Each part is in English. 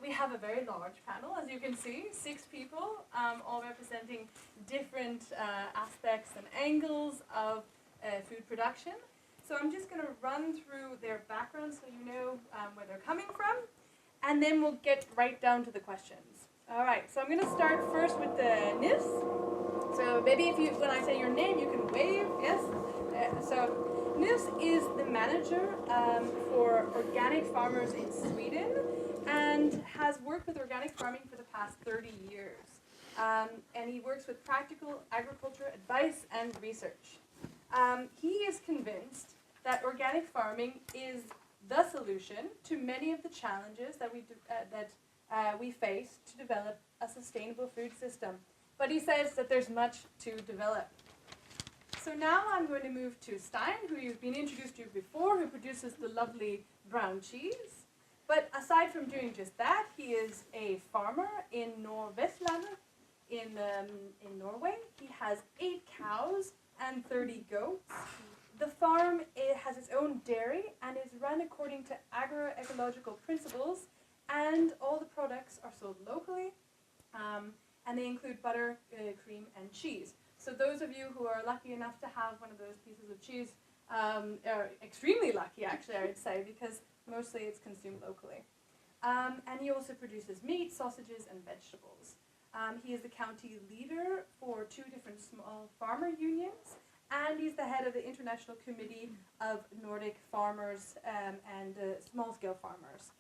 we have a very large panel, as you can see, 6 people, all representing different aspects and angles of food production. So I'm just going to run through their background so you know where they're coming from, and then we'll get right down to the questions. All right, so I'm going to start first with Niels. So maybe if you, when I say your name, you can wave, yes? So Niels is the manager for organic farmers in Sweden and has worked with organic farming for the past 30 years. And he works with practical agriculture advice and research. He is convinced that organic farming is the solution to many of the challenges that we face to develop a sustainable food system. But he says that there's much to develop. So now I'm going to move to Stein, who you've been introduced to before, who produces the lovely brown cheese. But aside from doing just that, he is a farmer in Nordvestlandet in Norway. He has 8 cows and 30 goats. The farm has its own dairy and is run according to agroecological principles, and all the products are sold locally, and they include butter, cream, and cheese. So those of you who are lucky enough to have one of those pieces of cheese are extremely lucky, actually, I would say, because mostly it's consumed locally. And he also produces meat, sausages, and vegetables. He is the county leader for 2 different small farmer unions, and he's the head of the International Committee of Nordic farmers and small-scale farmers.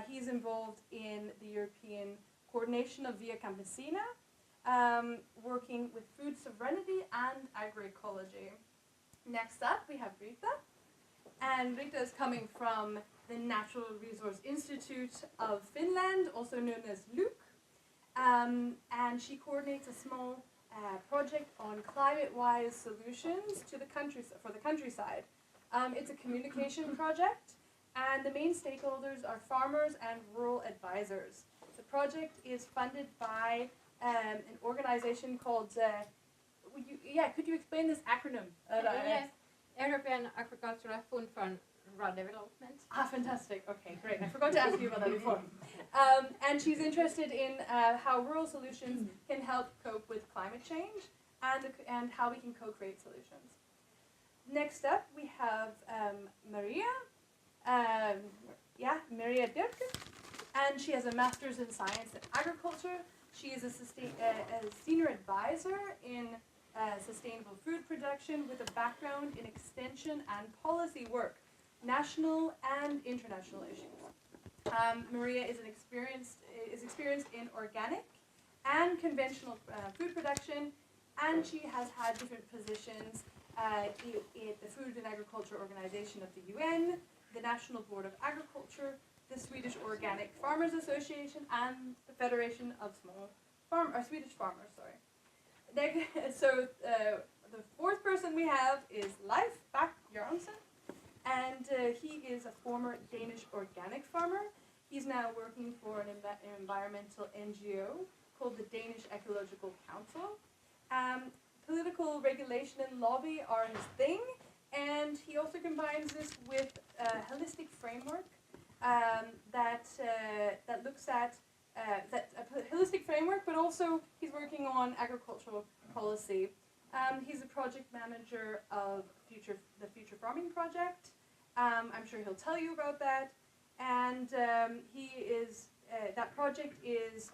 He's involved in the European coordination of Via Campesina, working with food sovereignty and agroecology. Next up, we have Riitta. And Riitta is coming from the Natural Resource Institute of Finland, also known as LUC. And she coordinates a small project on climate-wise solutions to for the countryside. It's a communication project, and the main stakeholders are farmers and rural advisors. The project is funded by an organization called, could you explain this acronym? Yes, European Agricultural Fund for Rural Development. Ah, fantastic. Okay, great. I forgot to ask you about that before. And she's interested in how rural solutions can help cope with climate change and how we can co-create solutions. Next up, we have Maria. Maria Dirke. And she has a master's in science and agriculture. She is a senior advisor in sustainable food production with a background in extension and policy work, national and international issues. Maria is experienced in organic and conventional food production, and she has had different positions at the Food and Agriculture Organization of the UN, the National Board of Agriculture, the Swedish Organic Farmers Association, and the Federation of Swedish Farmers. So the 4th person we have is Leif Bach Jørgensen, and he is a former Danish organic farmer. He's now working for an environmental NGO called the Danish Ecological Council. Political regulation and lobby are his thing, and he also combines this with a holistic framework that looks at a holistic framework, but also he's working on agricultural policy. He's a project manager of the Future Farming Project. I'm sure he'll tell you about that. And that project is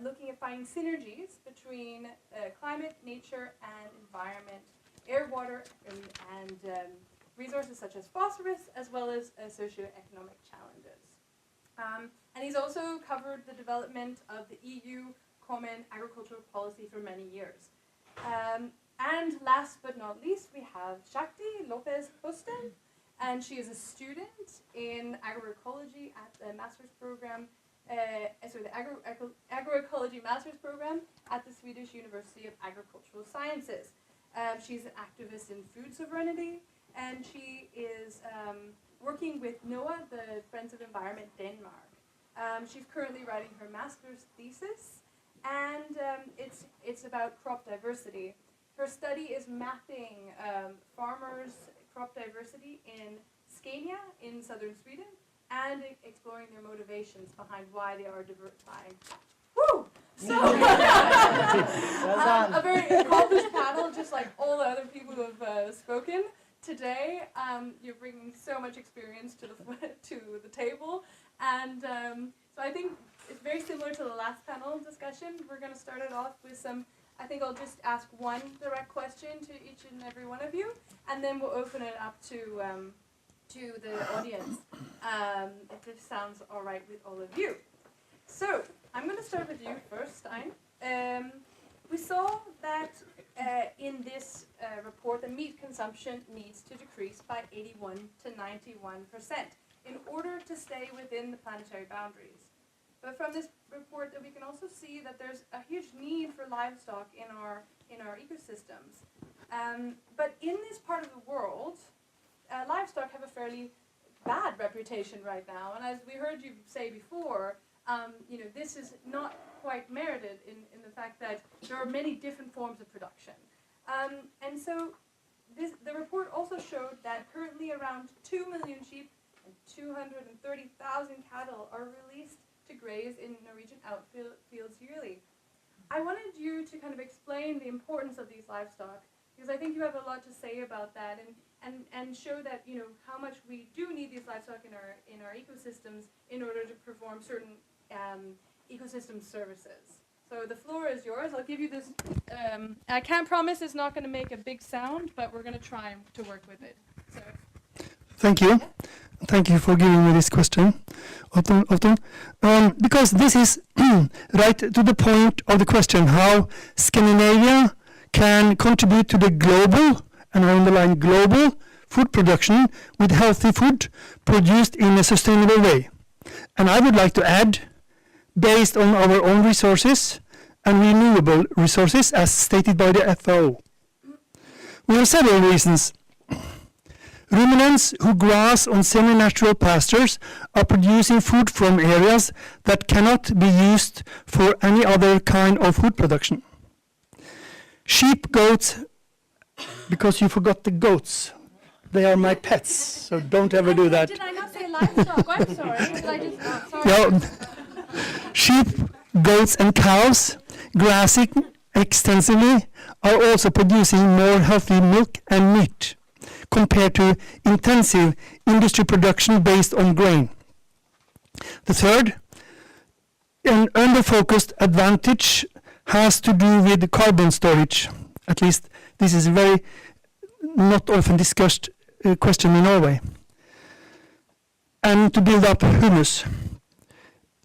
looking at finding synergies between climate, nature, and environment, air, water, and resources such as phosphorus, as well as socioeconomic challenges. And he's also covered the development of the EU Common Agricultural Policy for many years. And last but not least, we have Shakti López, and she is a student in agroecology at the master's program, the agroecology master's program at the Swedish University of Agricultural Sciences. She's an activist in food sovereignty, and she is working with NOAH, the Friends of Environment Denmark. She's currently writing her master's thesis, and it's about crop diversity. Her study is mapping farmers' crop diversity in Scania in southern Sweden, and exploring their motivations behind why they are diversifying. Woo! So, a very accomplished panel, just like all the other people who have spoken today. You're bringing so much experience to the table, and so I think it's very similar to the last panel discussion. We're going to start it off with some. I think I'll just ask one direct question to each and every one of you, and then we'll open it up to the audience, if this sounds all right with all of you. So, I'm going to start with you first, Stein. We saw that in this report the meat consumption needs to decrease by 81 to 91% in order to stay within the planetary boundaries. But from this report that we can also see that there's a huge need for livestock in our ecosystems. But in this part of the world, livestock have a fairly bad reputation right now. And as we heard you say before, this is not quite merited in the fact that there are many different forms of production. And so the report also showed that currently around 2 million sheep and 230,000 cattle are released to graze in Norwegian outfields yearly. I wanted you to kind of explain the importance of these livestock, because I think you have a lot to say about that, and show that how much we do need these livestock in our ecosystems in order to perform certain ecosystem services. So the floor is yours. I'll give you this. I can't promise it's not going to make a big sound, but we're going to try to work with it. So. Thank you. Thank you for giving me this question, Otto. Because this is right to the point of the question, how Scandinavia can contribute to the global, and I underline global, food production with healthy food produced in a sustainable way. And I would like to add, based on our own resources and renewable resources as stated by the FAO. We have several reasons. Ruminants who graze on semi-natural pastures are producing food from areas that cannot be used for any other kind of food production. Sheep, goats, because you forgot the goats. They are my pets, so don't ever do that. Did I not say livestock? I'm sorry. Did I just, sorry. Yeah. Sheep, goats and cows grazing extensively are also producing more healthy milk and meat compared to intensive industry production based on grain. The third, an under-focused advantage has to do with the carbon storage. At least this is a very not often discussed question in Norway. And to build up humus.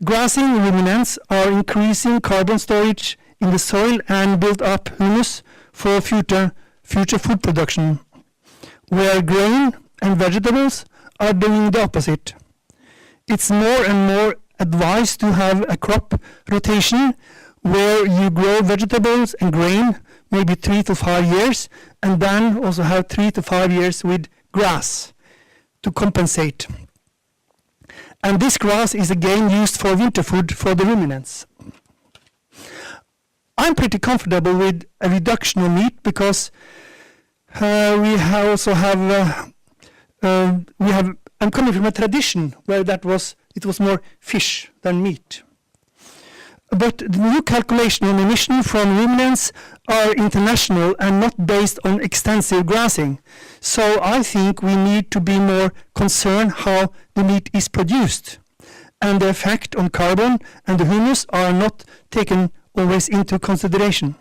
Grazing ruminants are increasing carbon storage in the soil and build up humus for future food production, where grain and vegetables are doing the opposite. It's more and more advised to have a crop rotation where you grow vegetables and grain maybe 3 to 5 years, and then also have 3 to 5 years with grass to compensate. And this grass is again used for winter food for the ruminants. I'm pretty comfortable with a reduction of meat because I'm coming from a tradition where it was more fish than meat. But the new calculation on emission from ruminants are international and not based on extensive grazing. So I think we need to be more concerned how the meat is produced. And the effect on carbon and the humus are not taken always into consideration.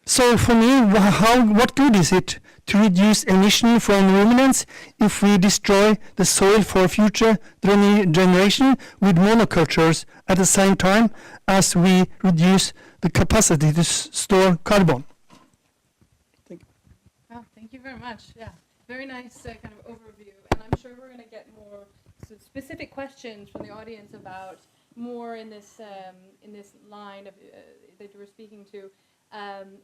So for me, what good is it to reduce emission from ruminants if we destroy the soil for future generation with monocultures at the same time as we reduce the capacity to store carbon? Thank you. Oh, thank you very much. Yeah, very nice kind of overview. And I'm sure we're going to get more specific questions from the audience about more in this line of that you were speaking to.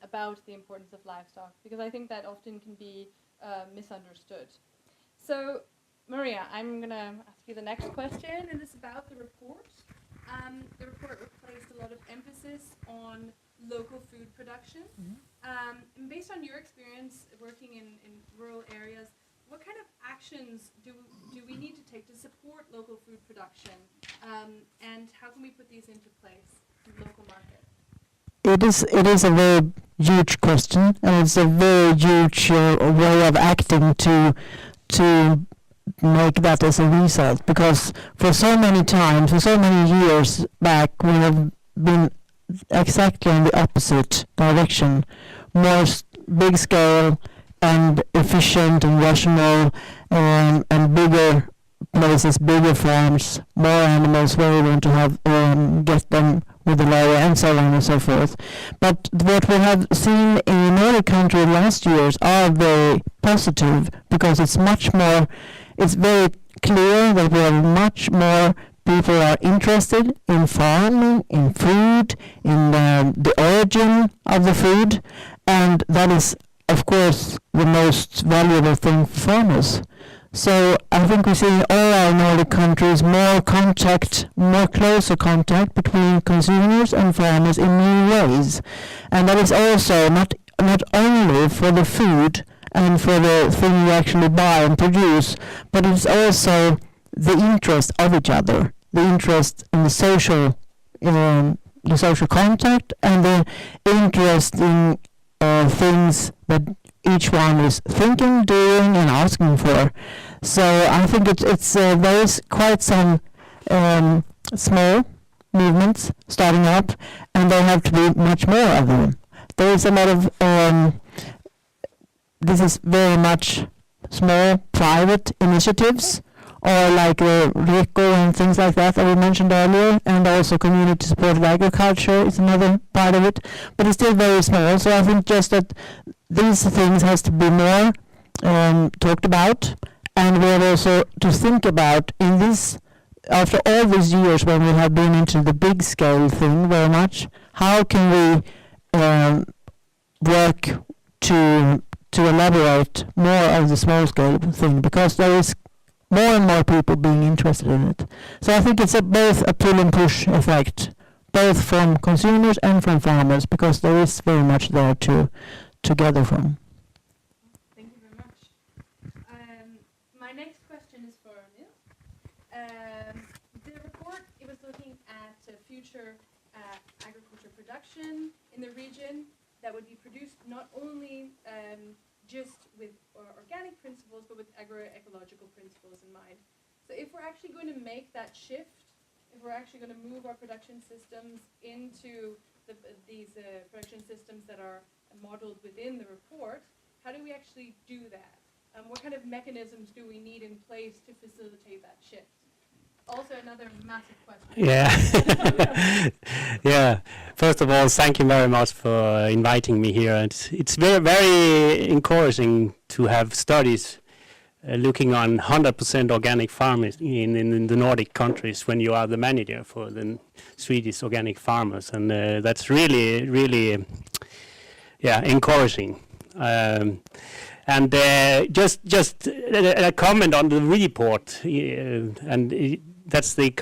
About the importance of livestock, because I think that often can be misunderstood. So, Maria, I'm going to ask you the next question, and it's about the report. The report placed a lot of emphasis on local food production. And based on your experience working in rural areas, what kind of actions do we need to take to support local food production, and how can we put these into place in the local market? It is a very huge question, and it's a very huge way of acting to make that as a result, because for so many times, for so many years back, we have been exactly in the opposite direction, more big scale and efficient and rational, and bigger places, bigger farms, more animals where we want to have get them with the layer and so on and so forth. But what we have seen in other countries last years are very positive, because it's much more, it's very clear that we have much more people are interested in farming, in food, in the origin of the food, and that is, of course, the most valuable thing for farmers. So I think we see in all our Nordic countries more contact, more closer contact between consumers and farmers in new ways. And that is also not only for the food and for the thing you actually buy and produce, but it's also the interest of each other, the interest in the social contact, and the interest in things that each one is thinking, doing, and asking for. So I think there is quite some small movements starting up, and there have to be much more of them. There is a lot of this is very much small private initiatives, or like Riitta and things like that we mentioned earlier, and also community supported agriculture is another part of it, but it's still very small. So I think just that these things has to be more talked about, and we have also to think about in this, after all these years when we have been into the big scale thing very much, how can we work to elaborate more of the small scale thing, because there is more and more people being interested in it. So I think it's both a pull and push effect, both from consumers and from farmers, because there is very much there to gather from. Thank you very much. My next question is for Niels. The report, it was looking at future agriculture production in the region that would be produced not only just with organic principles, but with agroecological principles in mind. So if we're actually going to make that shift, if we're actually going to move our production systems into these production systems that are modeled within the report, how do we actually do that? What kind of mechanisms do we need in place to facilitate that shift? Also another massive question. Yeah. Yeah. First of all, thank you very much for inviting me here. It's very, very encouraging to have studies looking on 100% organic farmers in the Nordic countries when you are the manager for the Swedish organic farmers. And that's really, really, encouraging. And just a comment on the report, that's the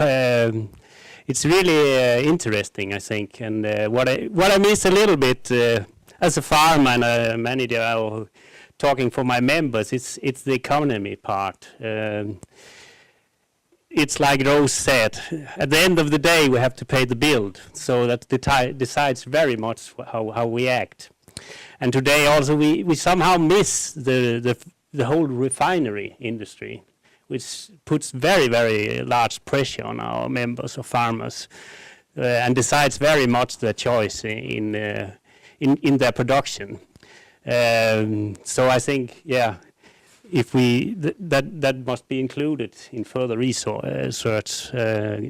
it's really interesting, I think. And what I miss a little bit as a farmer and a manager, or talking for my members, it's the economy part. It's like Rose said, at the end of the day we have to pay the bill, so that decides very much how we act. And today also we somehow miss the whole refinery industry, which puts very, very large pressure on our members or farmers, and decides very much their choice in their production. So I think, if we that must be included in further research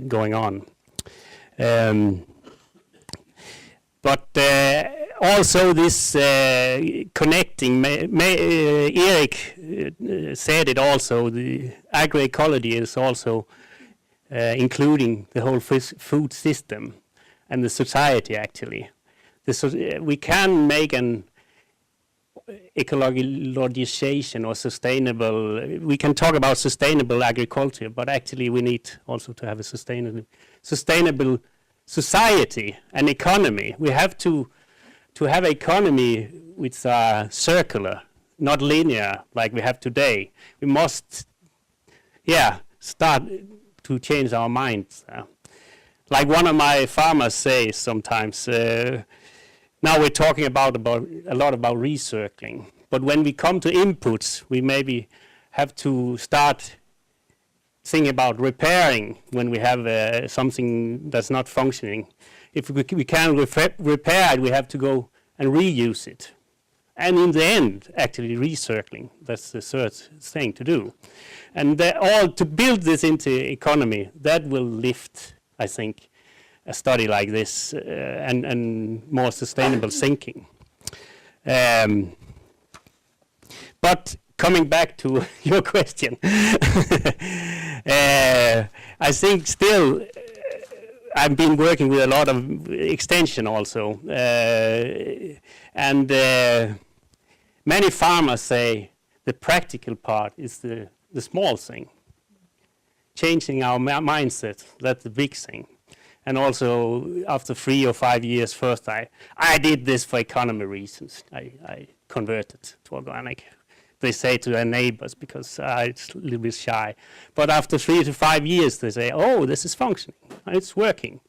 going on. But also this connecting, Erik said it also, the agroecology is also including the whole food system and the society actually. We can make an ecologization or sustainable, we can talk about sustainable agriculture, but actually we need also to have a sustainable society and economy. We have to have an economy which are circular, not linear like we have today. We must, start to change our minds. Like one of my farmers says sometimes, now we're talking about a lot about recircling, but when we come to inputs, we maybe have to start thinking about repairing when we have something that's not functioning. If we can't repair it, we have to go and reuse it. And in the end, actually recircling, that's the third thing to do. And all to build this into economy, that will lift, I think, a study like this and more sustainable thinking. But coming back to your question, I think still I've been working with a lot of extension also, and many farmers say the practical part is the small thing. Changing our mindset, that's the big thing. And also after 3 or 5 years, first I did this for economy reasons. I converted to organic. They say to their neighbors because it's a little bit shy. But after 3 to 5 years, they say, oh, this is functioning, it's working.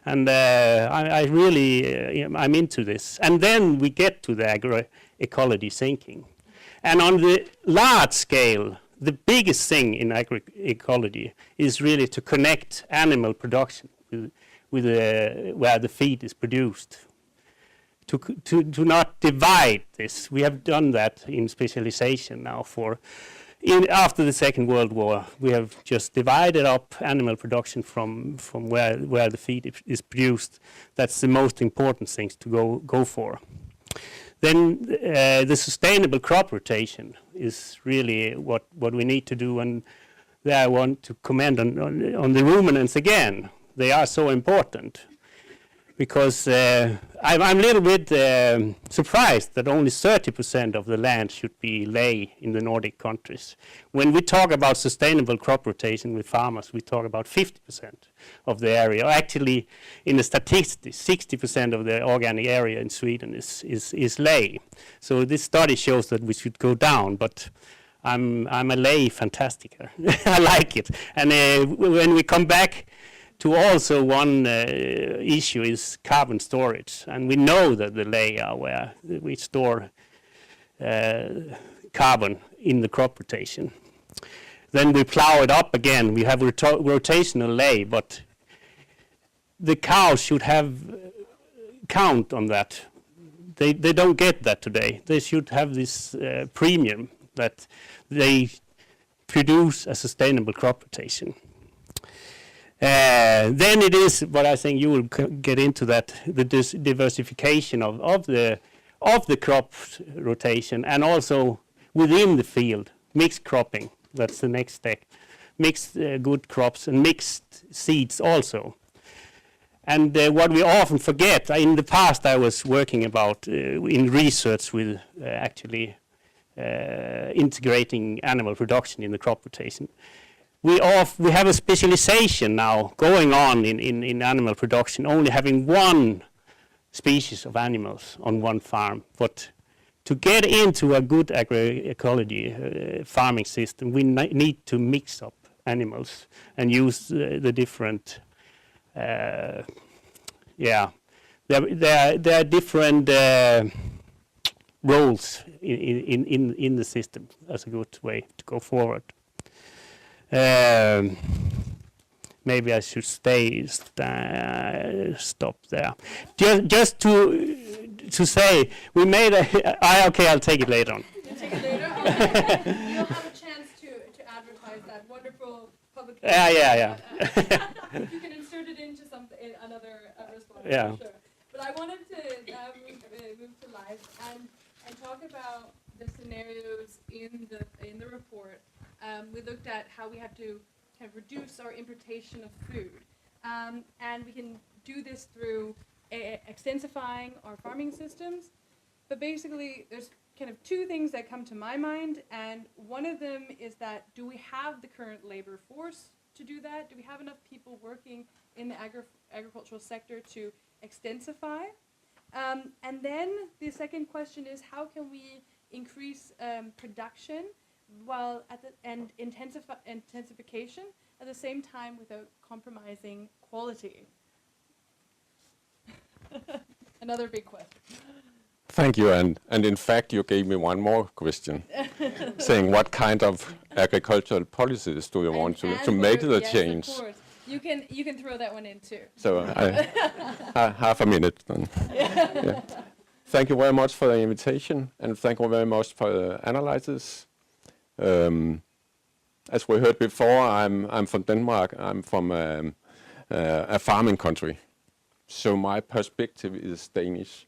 And I really, I'm into this. And then we get to the agroecology thinking. And on the large scale, the biggest thing in agroecology is really to connect animal production with where the feed is produced. To not divide this. We have done that in specialization now after the Second World War. We have just divided up animal production from where the feed is produced. That's the most important things to go for. Then the sustainable crop rotation is really what we need to do, and there I want to comment on the ruminants again. They are so important. Because I'm a little bit surprised that only 30% of the land should be lay in the Nordic countries. When we talk about sustainable crop rotation with farmers, we talk about 50% of the area. Actually, in the statistics, 60% of the organic area in Sweden is lay. So this study shows that we should go down, but I'm a lay fantastiker. I like it. And when we come back to also one issue is carbon storage, and we know that the lay are where we store carbon in the crop rotation. Then we plow it up again. We have rotational lay, but the cows should have count on that. They don't get that today. They should have this premium that they produce a sustainable crop rotation. Then it is, but I think you will get into that, the diversification of the crop rotation, and also within the field, mixed cropping. That's the next step. Mixed good crops and mixed seeds also. And what we often forget, in the past I was working about in research with actually integrating animal production in the crop rotation. We have a specialization now going on in animal production, only having one species of animals on one farm. But to get into a good agroecology farming system, we need to mix up animals and use the different, there are different roles in the system as a good way to go forward. Maybe I should stop there. Just to say, we made okay, I'll take it later on. You'll take it later? You'll have a chance to advertise that wonderful publication. Yeah. You can insert it into another response, Yeah. for sure. But I wanted to move to Leif and talk about the scenarios in the report. We looked at how we have to kind of reduce our importation of food, and we can do this through extensifying our farming systems. But basically, there's kind of two things that come to my mind, and one of them is that, do we have the current labor force to do that? Do we have enough people working in the agricultural sector to extensify? And then the second question is, how can we increase production while and intensification at the same time without compromising quality? Another big question. Thank you, and in fact you gave me one more question, saying what kind of agricultural policies do you want to make the change? Of course. You can throw that one in too. So half a minute then. Yeah. Thank you very much for the invitation, and thank you very much for the analysis. As we heard before, I'm from Denmark. I'm from a farming country, so my perspective is Danish.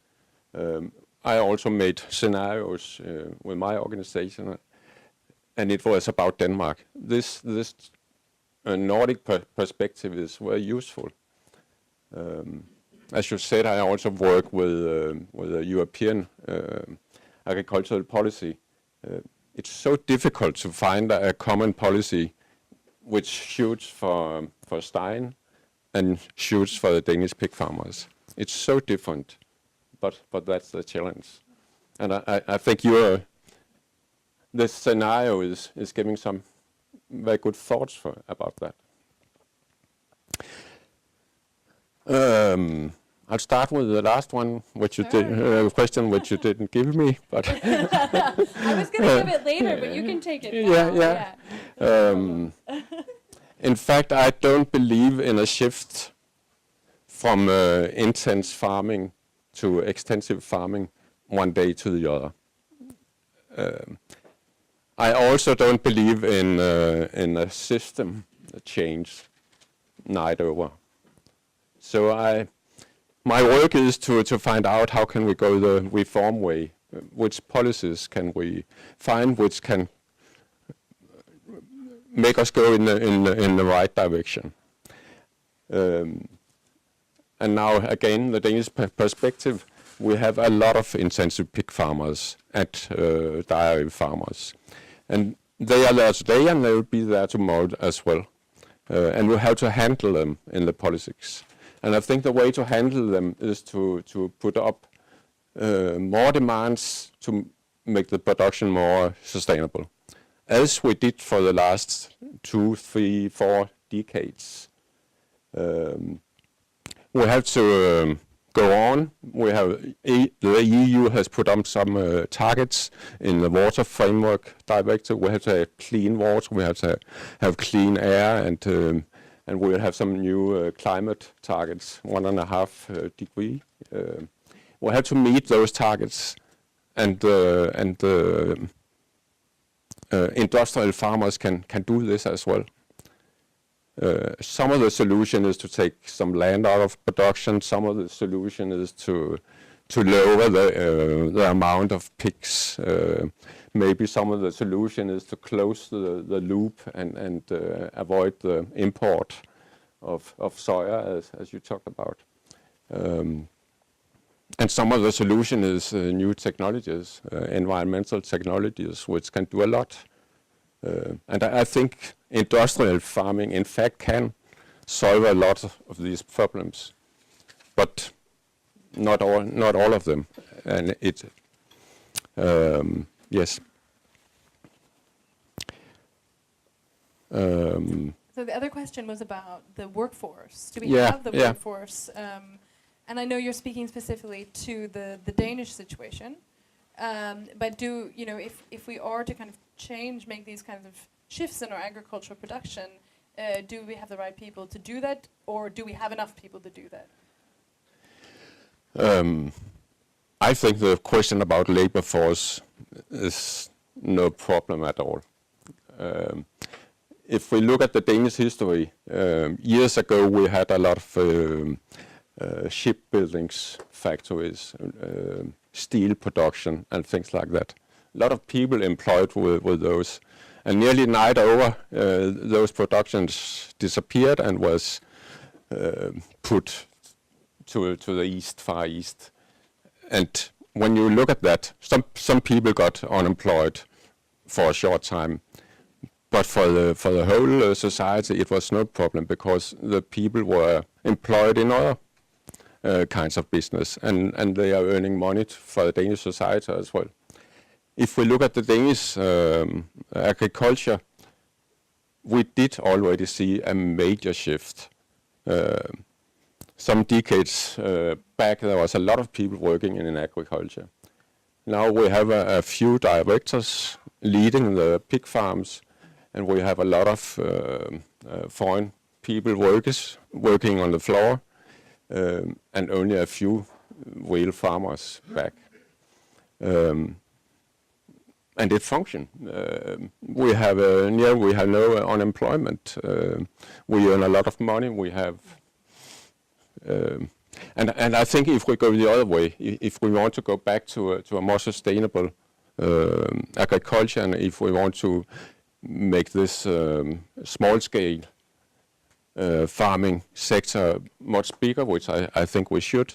I also made scenarios with my organization, and it was about Denmark. This Nordic perspective is very useful. As you said, I also work with a European agricultural policy. It's so difficult to find a common policy which shoots for Stein and shoots for the Danish pig farmers. It's so different. But that's the challenge, and I think this scenario is giving some very good thoughts about that. I'll start with the last one, which you did question which you didn't give me, but I was going to give it later, but you can take it now. Yeah. In fact, I don't believe in a shift from intense farming to extensive farming one day to the other. I also don't believe in a system change night over. So my work is to find out how can we go the reform way, which policies can we find which can make us go in the right direction. And now again, the Danish perspective, we have a lot of intensive pig farmers and dairy farmers. And they are there today and they will be there tomorrow as well. And we have to handle them in the politics. And I think the way to handle them is to put up more demands to make the production more sustainable, as we did for the last 2, 3, 4 decades. We have to go on. The EU has put up some targets in the Water Framework Directive. We have to have clean water, we have to have clean air, and we will have some new climate targets, 1.5 degree. We have to meet those targets, and industrial farmers can do this as well. Some of the solution is to take some land out of production. Some of the solution is to lower the amount of pigs. Maybe some of the solution is to close the loop and avoid the import of soya, as you talked about. And some of the solution is new technologies, environmental technologies, which can do a lot. And I think industrial farming, in fact, can solve a lot of these problems, but not all of them. And yes. So the other question was about the workforce. Do we have the workforce? And I know you're speaking specifically to the Danish situation, but if we are to kind of make these kinds of shifts in our agricultural production, do we have the right people to do that, or do we have enough people to do that? I think the question about labor force is no problem at all. If we look at the Danish history, years ago we had a lot of shipbuildings factories, steel production and things like that. A lot of people employed with those. And nearly night over, those productions disappeared and was put to the east, far east. And when you look at that, some people got unemployed for a short time. But for the whole society, it was no problem because the people were employed in other kinds of business, and they are earning money for the Danish society as well. if we look at the Danish agriculture, we did already see a major shift. Some decades back, there was a lot of people working in agriculture. Now we have a few directors leading the pig farms, and we have a lot of foreign people working on the floor, and only a few real farmers back. And it functions. We have no unemployment. We earn a lot of money. We have, and I think if we go the other way, if we want to go back to a more sustainable agriculture, and if we want to make this small-scale farming sector much bigger, which I think we should,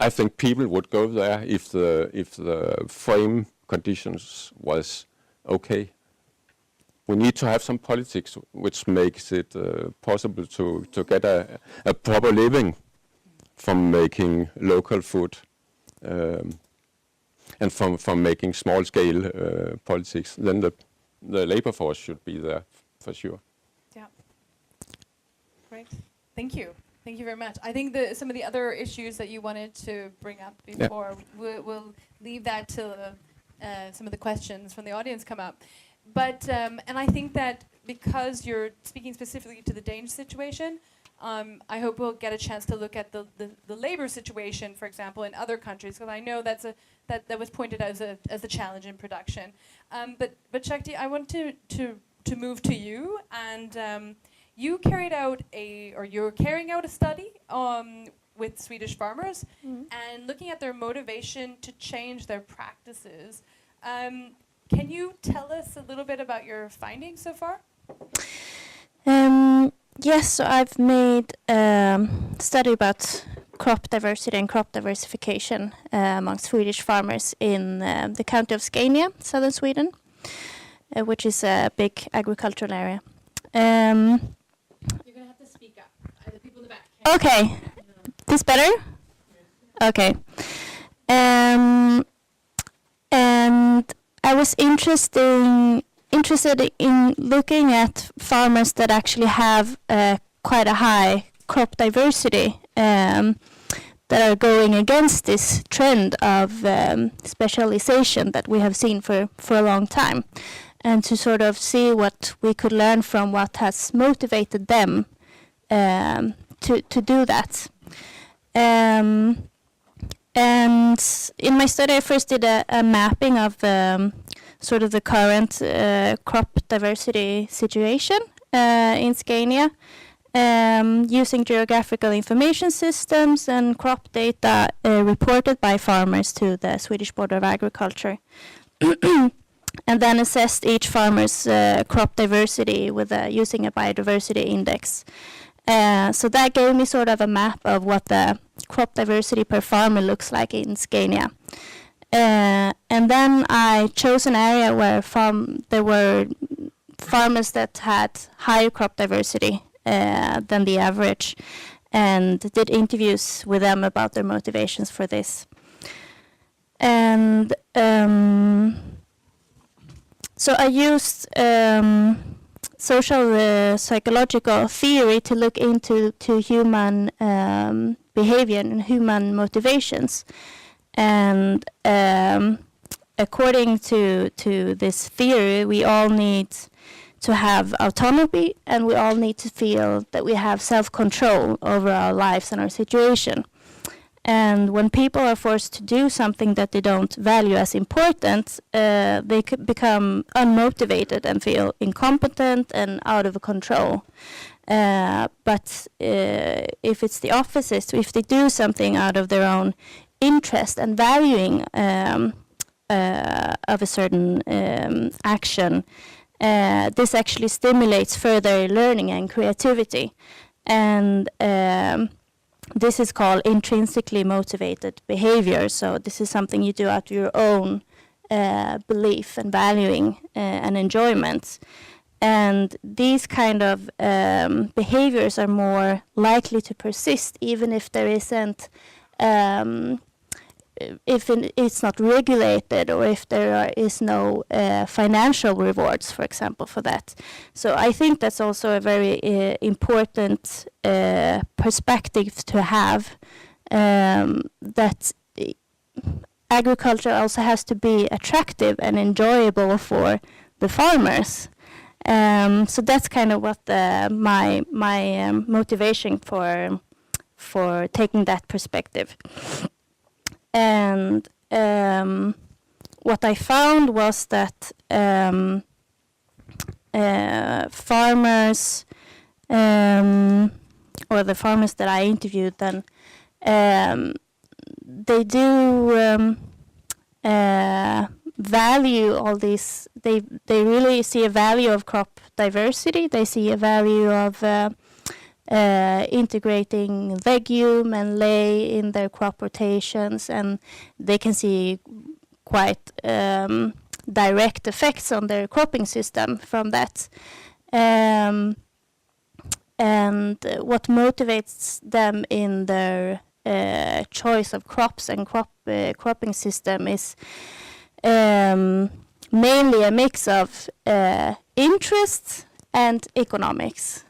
I think people would go there if the frame conditions was okay. We need to have some politics which makes it possible to get a proper living from making local food and from making small-scale politics. Then the labor force should be there for sure. Yeah. Great. Thank you. Thank you very much. I think some of the other issues that you wanted to bring up before, we'll leave that till some of the questions from the audience come up. But, and I think that because you're speaking specifically to the Danish situation, I hope we'll get a chance to look at the labor situation, for example, in other countries, because I know that was pointed out as a challenge in production. But Shakti, I want to move to you, and you carried out you're carrying out a study with Swedish farmers and looking at their motivation to change their practices. Can you tell us a little bit about your findings so far? Yes, so I've made a study about crop diversity and crop diversification among Swedish farmers in the county of Scania, southern Sweden, which is a big agricultural area. You're going to have to speak up. The people in the back. Okay. This better? Okay. And I was interested in looking at farmers that actually have quite a high crop diversity that are going against this trend of specialization that we have seen for a long time, and to sort of see what we could learn from what has motivated them to do that. And in my study, I first did a mapping of sort of the current crop diversity situation in Scania, using geographical information systems and crop data reported by farmers to the Swedish Board of Agriculture, and then assessed each farmer's crop diversity with using a biodiversity index. So that gave me sort of a map of what the crop diversity per farmer looks like in Scania. And then I chose an area where there were farmers that had higher crop diversity than the average, and did interviews with them about their motivations for this. And so I used social psychological theory to look into human behavior and human motivations. And according to this theory, we all need to have autonomy, and we all need to feel that we have self-control over our lives and our situation. And when people are forced to do something that they don't value as important, they could become unmotivated and feel incompetent and out of control. But if it's the opposite, if they do something out of their own interest and valuing of a certain action, this actually stimulates further learning and creativity. And this is called intrinsically motivated behavior. So this is something you do out of your own belief and valuing and enjoyment. And these kind of behaviors are more likely to persist, even if there isn't it's not regulated, or if is no financial rewards, for example, for that. So I think that's also a very important perspective to have, that agriculture also has to be attractive and enjoyable for the farmers. So that's kind of what my motivation for taking that perspective. And what I found was that farmers, or the farmers that I interviewed, then they do value all these. They really see a value of crop diversity. They see a value of integrating legume and ley in their crop rotations, and they can see quite direct effects on their cropping system from that. And what motivates them in their choice of crops and cropping system is mainly a mix of interest and economics.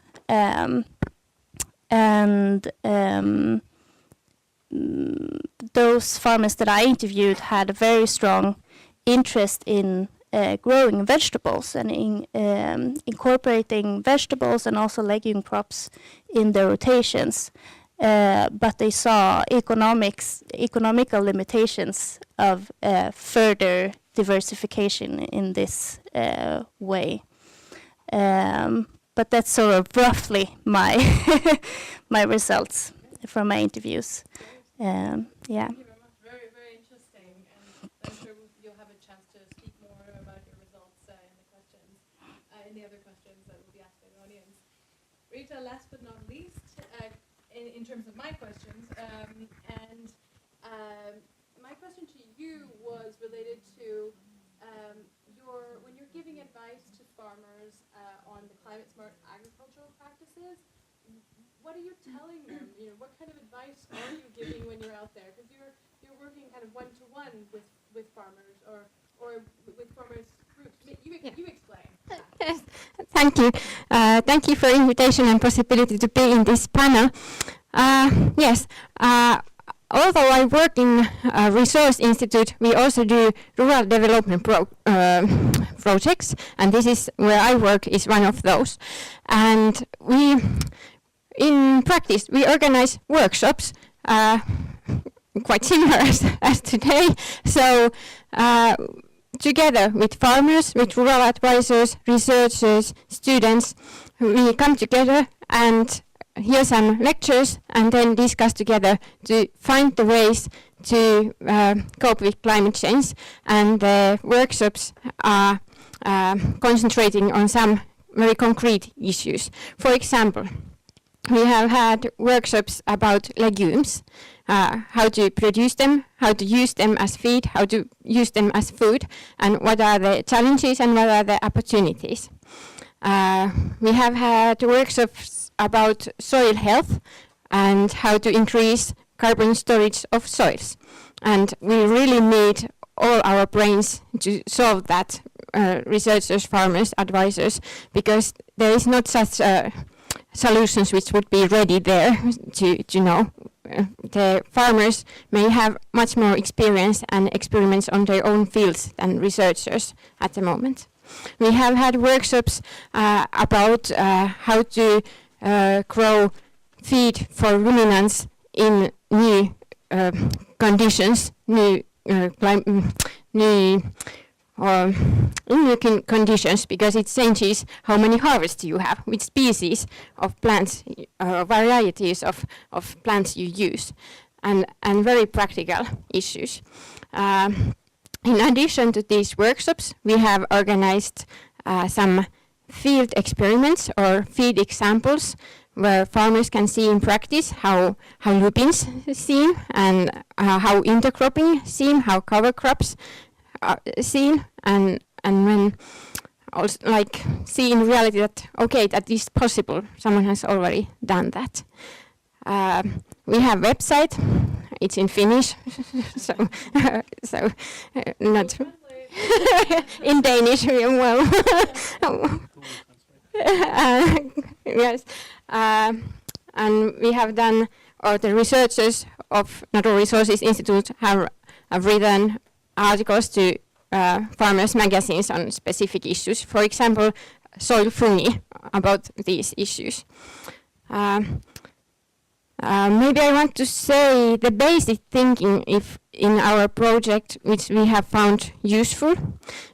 Those farmers that I interviewed had a very strong interest in growing vegetables and in incorporating vegetables and also legume crops in their rotations. But they saw economical limitations of further diversification in this way. But that's sort of roughly my my results from my interviews. Yeah. Thank you very much. Very, very interesting. And I'm sure you'll have a chance to speak more about your results in the questions, in the other questions that will be asked by the audience. Riitta, last but not least, in terms of my questions, my question to you was related to when you're giving advice to farmers on the climate-smart agricultural practices. What are you telling them? You know, what kind of advice are you giving when you're out there? Because you're working kind of one-to-one with farmers or with farmers groups. You explain. Yes, thank you. Thank you for the invitation and possibility to be in this panel. Yes, although I work in a resource institute, we also do rural development projects, and this is where I work is one of those. And in practice, we organize workshops, quite similar as today. So together with farmers, with rural advisors, researchers, students, we come together and hear some lectures and then discuss together to find the ways to cope with climate change. And the workshops are concentrating on some very concrete issues. For example, we have had workshops about legumes, how to produce them, how to use them as feed, how to use them as food, and what are the challenges and what are the opportunities. We have had workshops about soil health and how to increase carbon storage of soils. And we really need all our brains to solve that, researchers, farmers, advisors, because there is not such solutions which would be ready there to know. The farmers may have much more experience and experiments on their own fields than researchers at the moment. We have had workshops about how to grow feed for ruminants in new conditions, conditions, because it changes how many harvests you have, which species of plants, varieties of plants you use, and very practical issues. In addition to these workshops, we have organized some field experiments or feed examples where farmers can see in practice how lupins seem and how intercropping seem, how cover crops seen, and when also like see in reality that okay, that is possible. Someone has already done that. We have website it's in Finnish, so not in Danish. Well, yes, and we have done, or the researchers of Natural Resources Institute have written articles to farmers' magazines on specific issues. For example, soil fungi, about these issues. Maybe I want to say the basic thinking in our project, which we have found useful.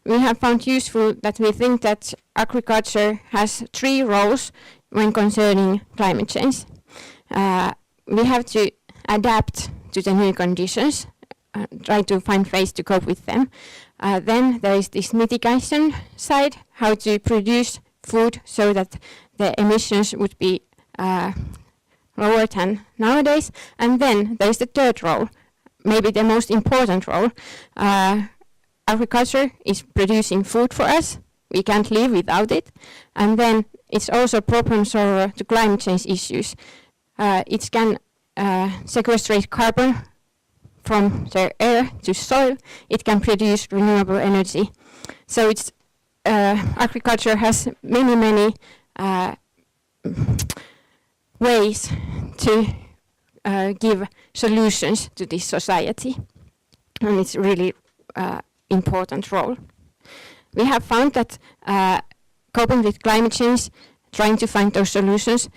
We have found useful that we think that agriculture has 3 roles when concerning climate change. We have to adapt to the new conditions, try to find ways to cope with them. Then there is this mitigation side, how to produce food so that the emissions would be lower than nowadays. And then there is the third role, maybe the most important role. Agriculture is producing food for us. We can't live without it. And then it's also problem solver to climate change issues. It can sequestrate carbon from the air to soil. It can produce renewable energy. So it's agriculture has many ways to give solutions to this society, and it's really important role. We have found that coping with climate change, trying to find those solutions,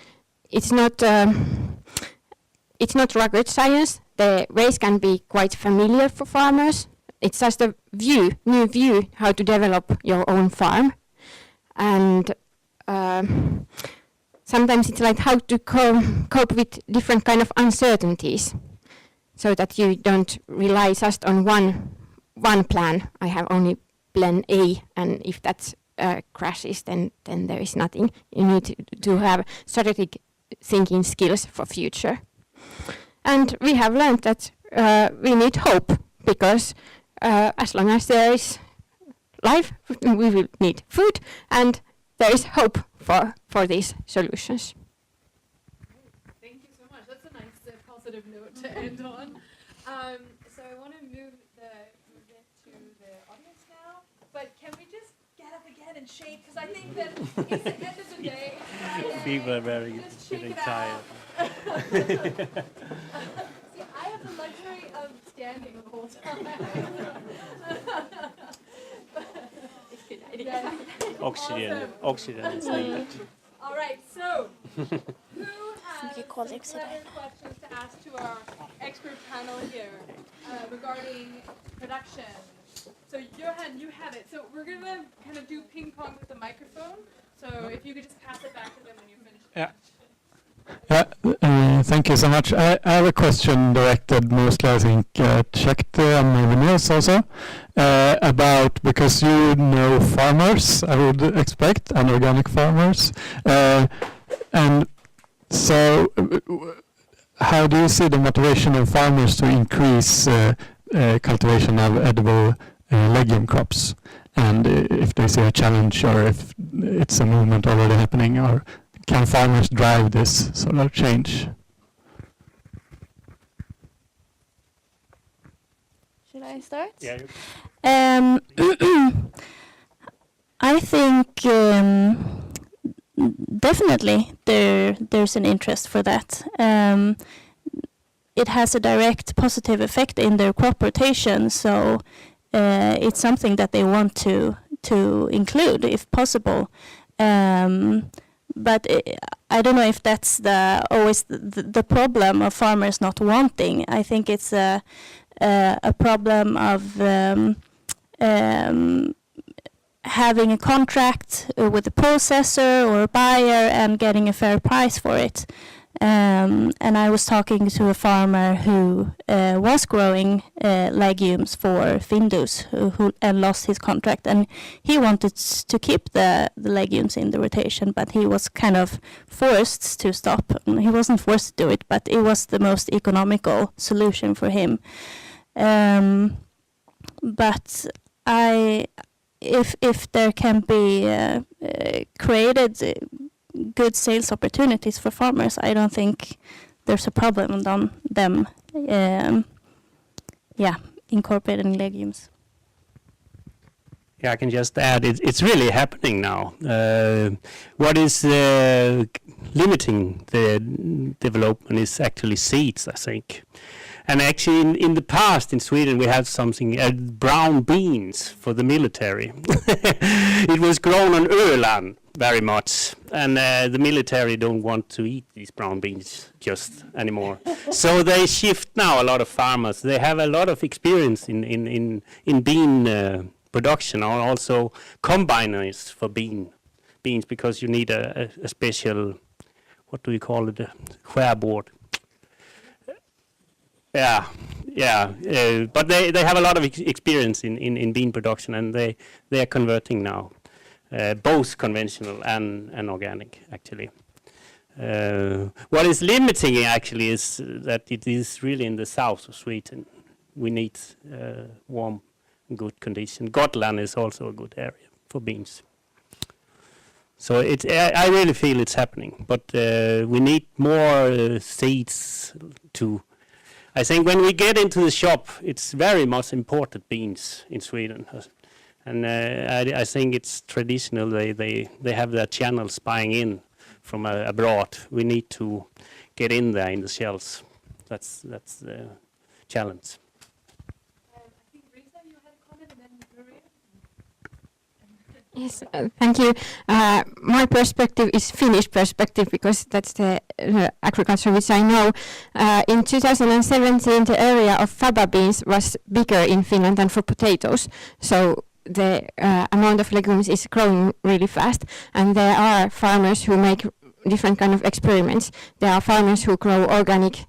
it's not rocket science. The ways can be quite familiar for farmers. It's just a new view how to develop your own farm, and sometimes it's like how to cope with different kind of uncertainties, so that you don't rely just on one plan. I have only plan A, and if that crashes, then there is nothing. You need to have strategic thinking skills for future. And we have learned that we need hope, because as long as there is life, we will need food, and there is hope for these solutions. Thank you so much. That's a nice positive note to end on. So I want to move it to the audience now, but can we just get up again and shake? Because I think that it's the end of the day. It's Friday. People are very Just shake getting it tired. See, I have the luxury of standing the whole time. Oxygen is needed. All right, so who has some questions to ask to our expert panel here regarding production? So Johan, you have it. So we're going to kind of do ping pong with the microphone. So if you could just pass it back to them when you're finished. Yeah. Thank you so much. I have a question directed mostly, I think, at Shakti and maybe Niels also, about, because you know farmers, I would expect, and organic farmers, and so how do you see the motivation of farmers to increase cultivation of edible legume crops, and if they see a challenge, or if it's a movement already happening, or can farmers drive this sort of change? Should I start? Yeah. I think definitely there's an interest for that. It has a direct positive effect in their crop rotation, so it's something that they want to include if possible. But I don't know if that's always the problem of farmers not wanting. I think it's a problem of having a contract with a processor or a buyer and getting a fair price for it. And I was talking to a farmer who was growing legumes for Findus, who lost his contract, and he wanted to keep the legumes in the rotation, but he was kind of forced to stop. He wasn't forced to do it, but it was the most economical solution for him. But if there can be created good sales opportunities for farmers, I don't think there's a problem on them incorporating legumes. Yeah, I can just add, it's really happening now. What is limiting the development is actually seeds, I think. And actually, in the past in Sweden, we had something, brown beans for the military. It was grown on Öland very much, and the military don't want to eat these brown beans just anymore. So they shift now, a lot of farmers. They have a lot of experience in bean production, or also combiners for beans, because you need a special, what do you call it, skärboard. But they have a lot of experience in bean production, and they are converting now, both conventional and organic, actually. What is limiting actually is that it is really in the south of Sweden. We need warm, good condition. Gotland is also a good area for beans. So I really feel it's happening, but we need more seeds to. I think when we get into the shop, it's very much imported beans in Sweden, and I think it's traditional. They have their channels buying in from abroad. We need to get in there in the shelves. That's the challenge. I think Riitta, you had a comment, and then Maria. Yes, thank you. My perspective is Finnish perspective, because that's the agriculture which I know. In 2017, the area of faba beans was bigger in Finland than for potatoes. So the amount of legumes is growing really fast, and there are farmers who make different kind of experiments. There are farmers who grow organic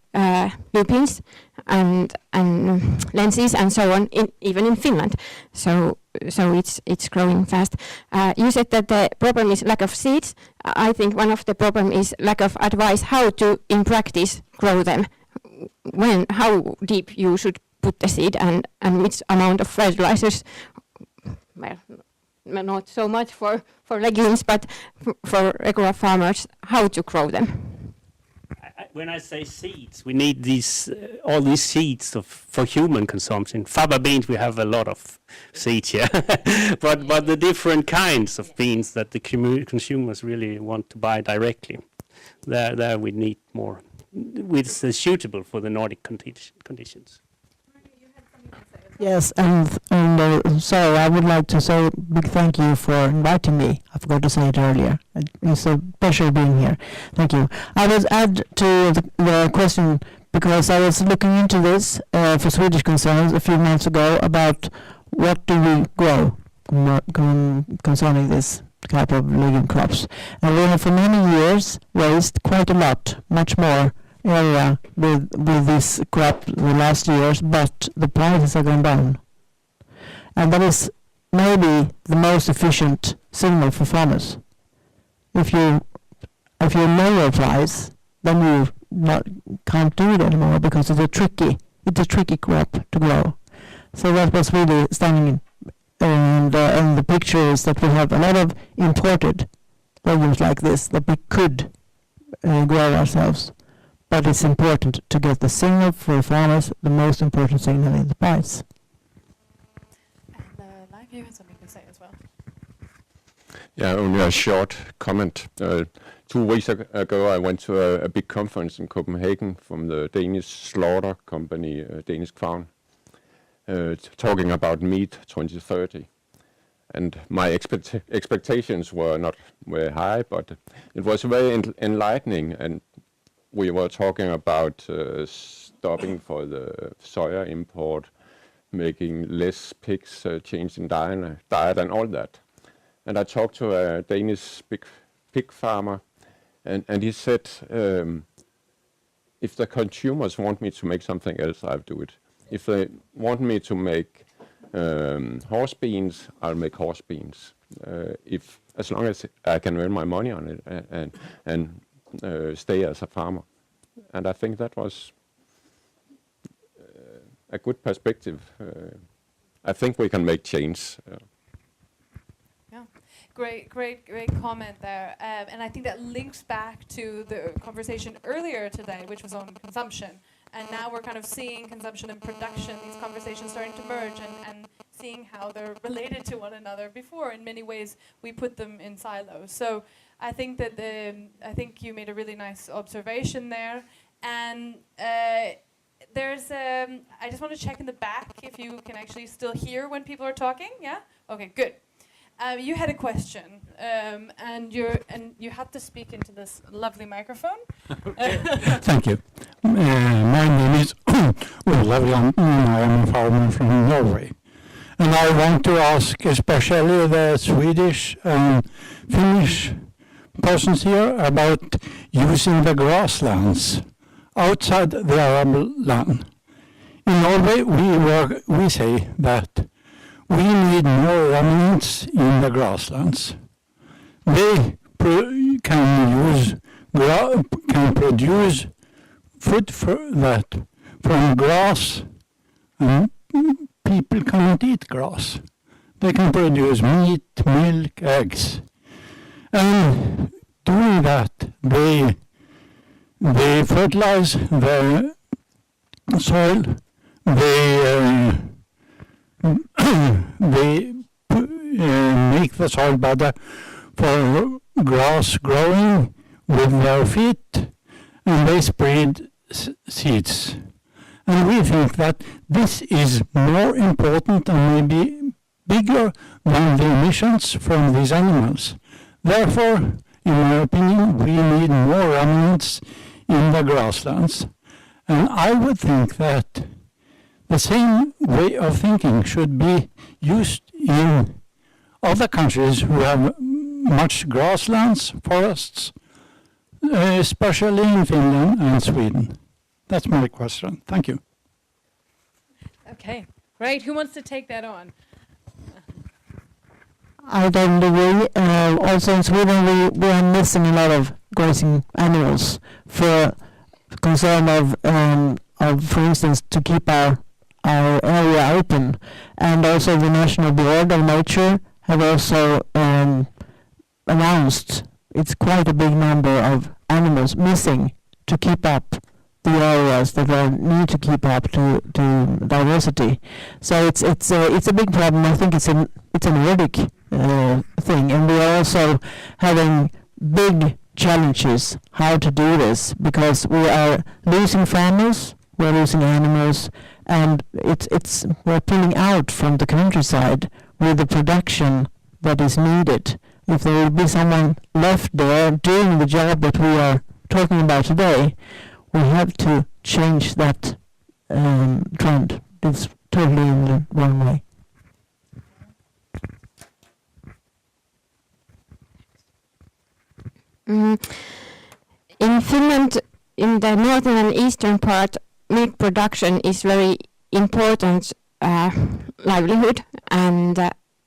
lupins and lenses and so on, even in Finland. So it's growing fast. You said that the problem is lack of seeds. I think one of the problem is lack of advice how to, in practice, grow them. How deep you should put the seed and which amount of fertilizers. Well, not so much for legumes, but for regular farmers, how to grow them. When I say seeds, we need these all these seeds for human consumption. Faba beans, we have a lot of seeds here, but the different kinds of beans that the consumers really want to buy directly, there we need more, which is suitable for the Nordic conditions. Yes, and so I would like to say a big thank you for inviting me. I forgot to say it earlier. It's a pleasure being here. Thank you. I would add to the question, because I was looking into this for Swedish concerns a few months ago about what do we grow concerning this type of legume crops. And we have for many years raised quite a lot, much more area with this crop the last years, but the prices are going down, and that is maybe the most efficient signal for farmers. If you lower price, then you can't do it anymore, because it's a tricky crop to grow. So that was really stunning, and the picture is that we have a lot of imported legumes like this that we could grow ourselves. But it's important to get the signal for farmers, the most important signal in the price. And Leif, you had something to say as well. Yeah, only a short comment. 2 weeks ago, I went to a big conference in Copenhagen from the Danish slaughter company, Danish Crown, talking about meat 2030. And my expectations were not very high, but it was very enlightening. And we were talking about stopping for the soya import, making less pigs, changing diet and all that. And I talked to a Danish pig farmer, and he said, if the consumers want me to make something else, I'll do it. If they want me to make horse beans, I'll make horse beans. As long as I can earn my money on it and stay as a farmer. And I think that was a good perspective. I think we can make change. Yeah. Great comment there. And I think that links back to the conversation earlier today, which was on consumption. And now we're kind of seeing consumption and production, these conversations starting to merge and seeing how they're related to one another. Before, in many ways, we put them in silos. So I think that I think you made a really nice observation there. And there's, I just want to check in the back if you can actually still hear when people are talking. Yeah? Okay, good. You had a question, and you had to speak into this lovely microphone. Thank you. My name is Olav Janten, and I am a farmer from Norway. And I want to ask especially the Swedish and Finnish persons here about using the grasslands outside the arable land. In Norway, we say that we need more ruminants in the grasslands. They can produce food from grass, and people can't eat grass. They can produce meat, milk, eggs. And doing that, they fertilize the soil, they make the soil better for grass growing with their feet, and they spread seeds. And we think that this is more important and maybe bigger than the emissions from these animals. Therefore, in my opinion, we need more ruminants in the grasslands. And I would think that the same way of thinking should be used in other countries who have much grasslands, forests, especially in Finland and Sweden. That's my question. Thank you. Okay, great. Who wants to take that on? I don't agree. Also in Sweden we are missing a lot of grazing animals for concern of for instance, to keep our area open. And also the National Board of Nature have also announced it's quite a big number of animals missing to keep up the areas that they need to keep up to diversity. So it's a big problem. I think it's a Nordic thing, and we are also having big challenges how to do this, because we are losing farmers, we're losing animals, and we're pulling out from the countryside with the production that is needed. If there will be someone left there doing the job that we are talking about today, we have to change that trend. It's totally in the wrong way. In Finland, in the northern and eastern part, milk production is very important livelihood and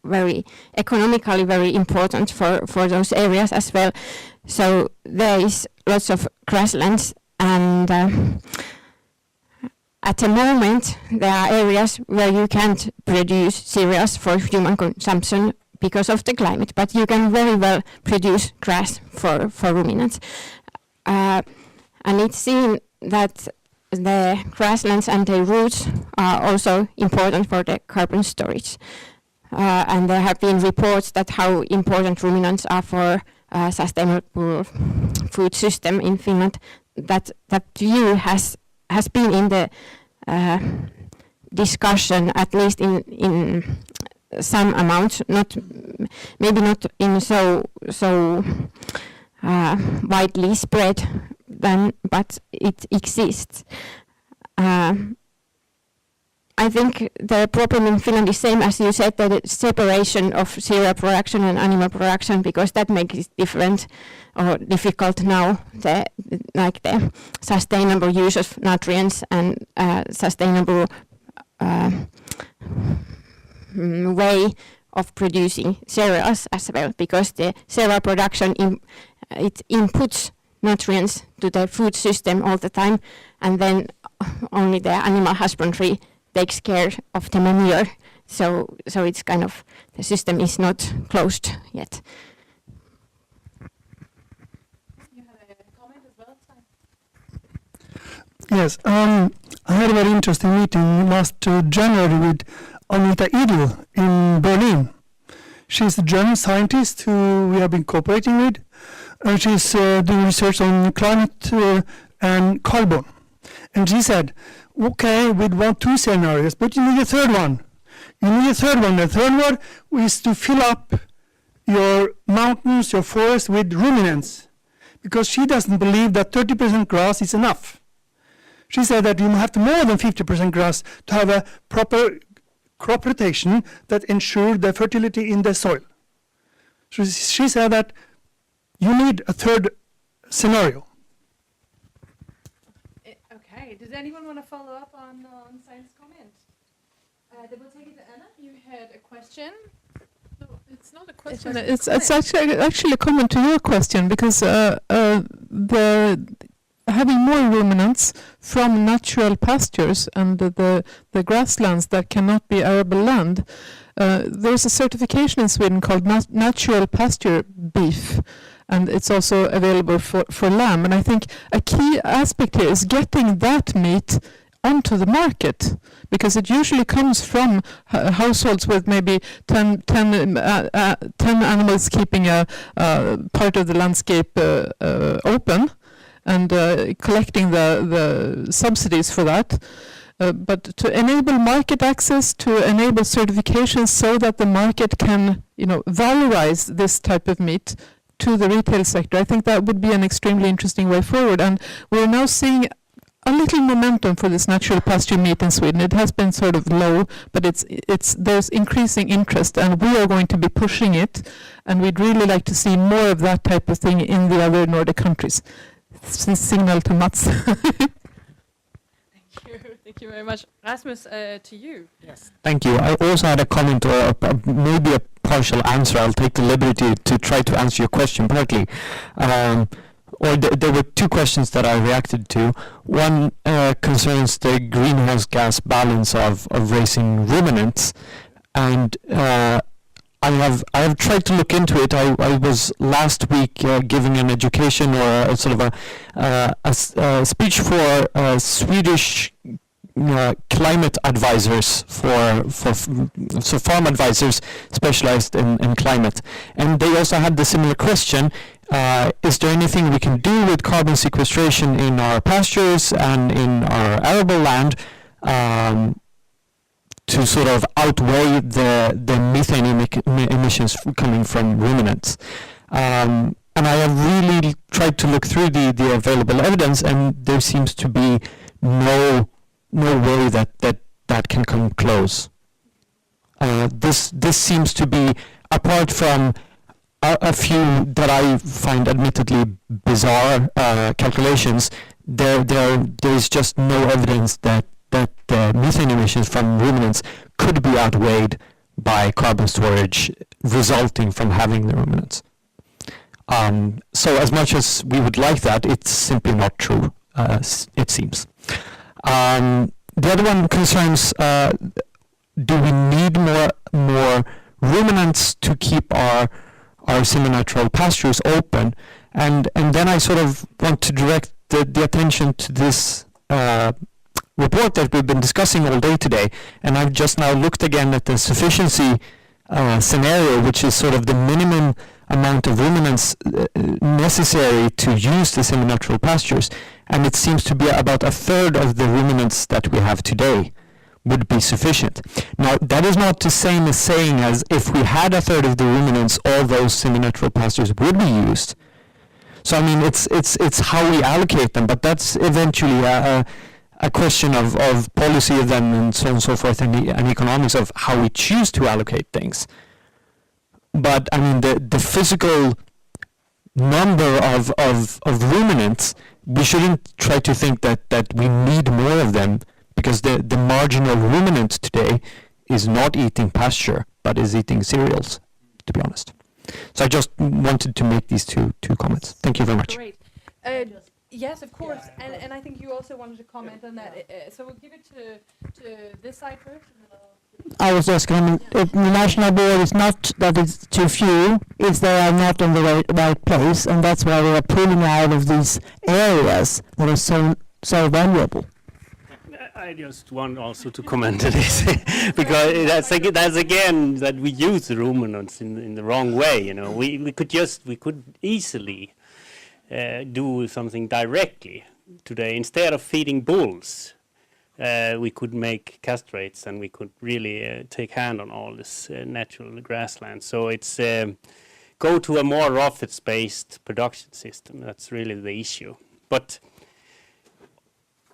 very economically very important for those areas as well. So there is lots of grasslands, and at the moment there are areas where you can't produce cereals for human consumption because of the climate, but you can very well produce grass for ruminants. And it's seen that the grasslands and the roots are also important for the carbon storage. And there have been reports that how important ruminants are for sustainable food system in Finland. That view has been in the discussion, at least in some amount, maybe not in so widely spread, but it exists. I think the problem in Finland is same as you said, that it's separation of cereal production and animal production, because that makes it different or difficult now. The sustainable use of nutrients and sustainable way of producing cereals as well, because the cereal production it inputs nutrients to the food system all the time, and then only the animal husbandry takes care of the manure So it's kind of, the system is not closed yet. You had a comment as well, Stein? Yes, I had a very interesting meeting last January with Anita Idel in Berlin. She's a German scientist who we have been cooperating with. She's doing research on climate and carbon. And she said, okay, we'd want 2 scenarios, but you need a third one. You need a third one. The third one is to fill up your mountains, your forests with ruminants, because she doesn't believe that 30% grass is enough. She said that you have to more than 50% grass to have a proper crop rotation that ensures the fertility in the soil. So she said that you need a third scenario. Okay, does anyone want to follow up on Stein's comment? Then we'll take it to Anna. You had a question. No, it's not a question. It's actually a comment to your question, because having more ruminants from natural pastures and the grasslands that cannot be arable land, there's a certification in Sweden called natural pasture beef, and it's also available for lamb. And I think a key aspect here is getting that meat onto the market, because it usually comes from households with maybe 10 animals keeping a part of the landscape open, and collecting the subsidies for that. But to enable market access, to enable certifications so that the market can, valorize this type of meat to the retail sector, I think that would be an extremely interesting way forward. And we're now seeing a little momentum for this natural pasture meat in Sweden. It has been sort of low, but there's increasing interest, and we are going to be pushing it. And we'd really like to see more of that type of thing in the other Nordic countries. Signal to Mats. Thank you very much. Rasmus, to you. Yes. Thank you. I also had a comment, or maybe a partial answer. I'll take the liberty to try to answer your question partly. There were 2 questions that I reacted to. One concerns the greenhouse gas balance of raising ruminants, and I have tried to look into it. I was last week giving an education, or a sort of a speech for Swedish climate advisors, so farm advisors specialized in climate, and they also had the similar question: is there anything we can do with carbon sequestration in our pastures and in our arable land to sort of outweigh the methane emissions coming from ruminants? And I have really tried to look through the available evidence, and there seems to be no way that can come close. This seems to be, apart from a few that I find admittedly bizarre calculations, there is just no evidence that methane emissions from ruminants could be outweighed by carbon storage resulting from having the ruminants. So as much as we would like that, it's simply not true, it seems. The other one concerns, do we need more ruminants to keep our semi-natural pastures open? And then I sort of want to direct the attention to this report that we've been discussing all day today, and I've just now looked again at the sufficiency scenario, which is sort of the minimum amount of ruminants necessary to use the semi-natural pastures, and it seems to be about 1/3 of the ruminants that we have today would be sufficient. Now, that is not the same as saying as if we had 1/3 of the ruminants, all those semi-natural pastures would be used. So I mean, it's how we allocate them, but that's eventually a question of policy then, and so on and so forth, and economics of how we choose to allocate things. But I mean, the physical number of ruminants, we shouldn't try to think that we need more of them, because the marginal ruminant today is not eating pasture, but is eating cereals, to be honest. So I just wanted to make these two comments. Thank you very much. Great. Yes, of course, and I think you also wanted to comment on that. So we'll give it to this side first, and then I'll I was just coming. The national board is not that it's too few; it's they are not on the right place, and that's why we are pulling out of these areas that are so valuable. I just want also to comment on this because that's again that we use the ruminants in the wrong way. You know, we could easily do something directly today instead of feeding bulls. We could make castrates and we could really take hand on all this natural grassland. So it's go to a more rough-based production system. That's really the issue. But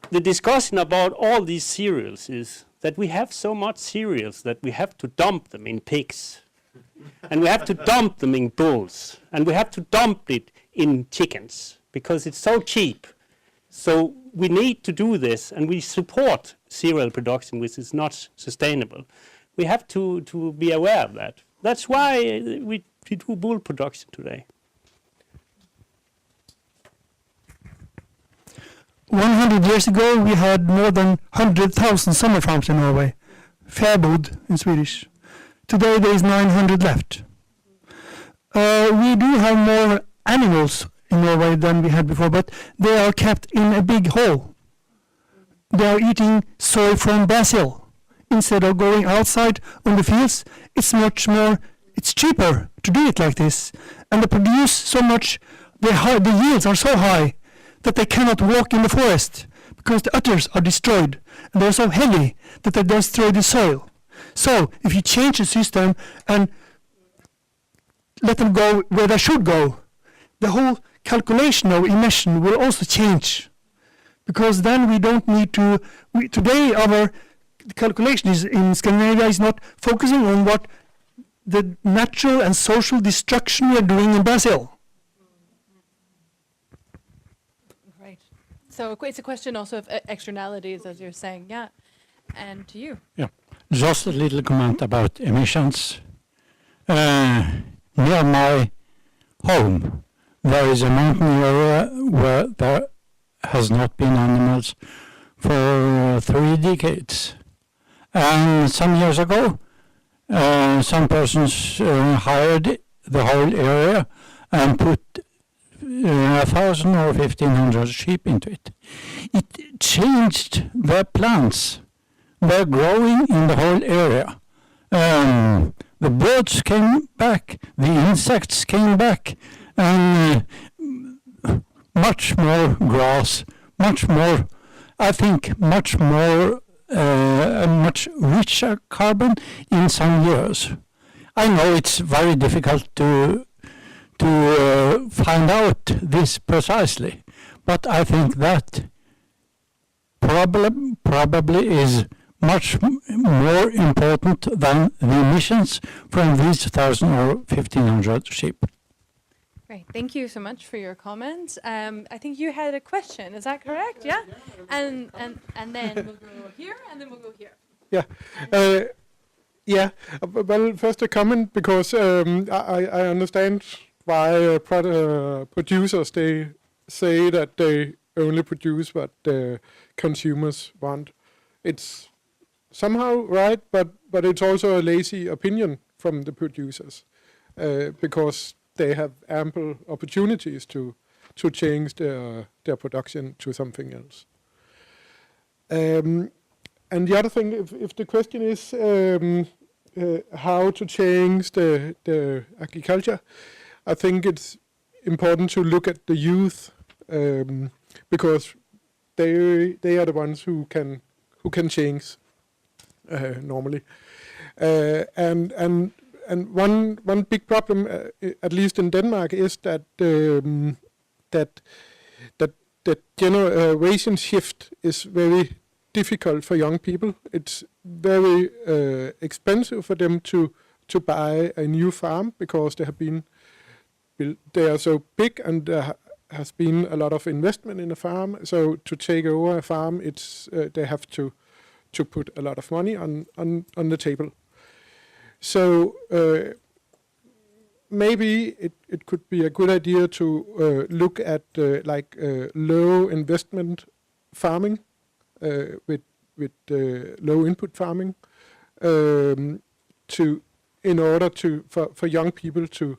the discussion about all these cereals is that we have so much cereals that we have to dump them in pigs. And we have to dump them in bulls. And we have to dump it in chickens because it's so cheap. So we need to do this, and we support cereal production, which is not sustainable. We have to be aware of that. That's why we do bull production today. 100 years ago, we had more than 100,000 summer farms in Norway, Fäbod in Swedish. Today there is 900 left. We do have more animals in Norway than we had before, but they are kept in a big hole. They are eating soy from Brazil. Instead of going outside on the fields, it's cheaper to do it like this. And they produce so much, the yields are so high that they cannot walk in the forest because the udders are destroyed. And they're so heavy that they destroy the soil. So if you change the system and let them go where they should go, the whole calculation of emission will also change. Because then we don't need to, today our calculation is in Scandinavia is not focusing on what the natural and social destruction we are doing in Brazil. Right. So it's a question also of externalities, as you're saying, yeah. And to you. Yeah, just a little comment about emissions. Near my home, there is a mountain area where there has not been animals for 3 decades. And some years ago, some persons hired the whole area and put 1,000 or 1,500 sheep into it. It changed the plants. They're growing in the whole area. The birds came back, the insects came back, and much more grass, much more, I think, much more, much richer carbon in some years. I know it's very difficult to find out this precisely, but I think that probably is much more important than the emissions from these 1,000 or 1,500 sheep. Great, thank you so much for your comments. I think you had a question, is that correct? Yeah? And then we'll go here, and then we'll go here. Yeah. Well, first a comment, because I understand why producers, they say that they only produce what the consumers want. It's somehow right, but it's also a lazy opinion from the producers, because they have ample opportunities to change their production to something else. And the other thing, if the question is how to change the agriculture, I think it's important to look at the youth, because they are the ones who can change normally. And one big problem, at least in Denmark, is that that generation shift is very difficult for young people. It's very expensive for them to buy a new farm, because they are so big, and there has been a lot of investment in a farm. So to take over a farm, it's they have to put a lot of money on the table. So maybe it could be a good idea to look at low investment farming with low input farming, in order for young people to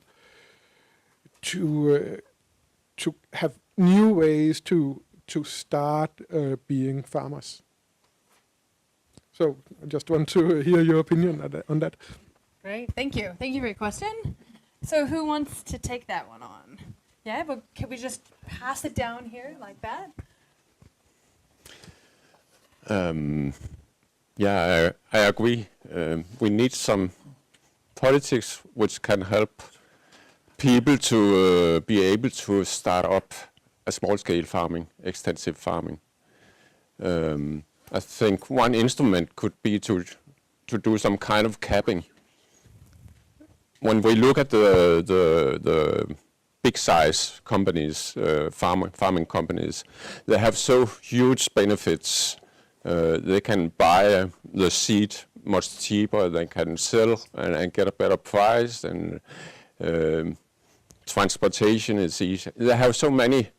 have new ways to start being farmers. So I just want to hear your opinion on that. Great, thank you. Thank you for your question. So who wants to take that one on? Yeah, but can we just pass it down here like that? Yeah, I agree. We need some politics which can help people to be able to start up a small-scale farming, extensive farming. I think one instrument could be to do some kind of capping. When we look at the big size companies, farming companies, they have so huge benefits. They can buy the seed much cheaper, they can sell and get a better price, and transportation is easy. They have so many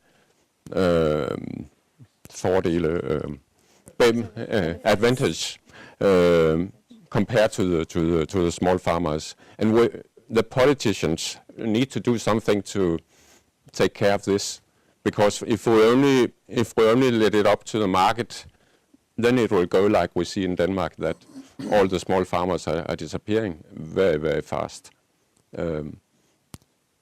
advantage compared to the small farmers. And the politicians need to do something to take care of this, because if we only let it up to the market, then it will go like we see in Denmark, that all the small farmers are disappearing very, very fast.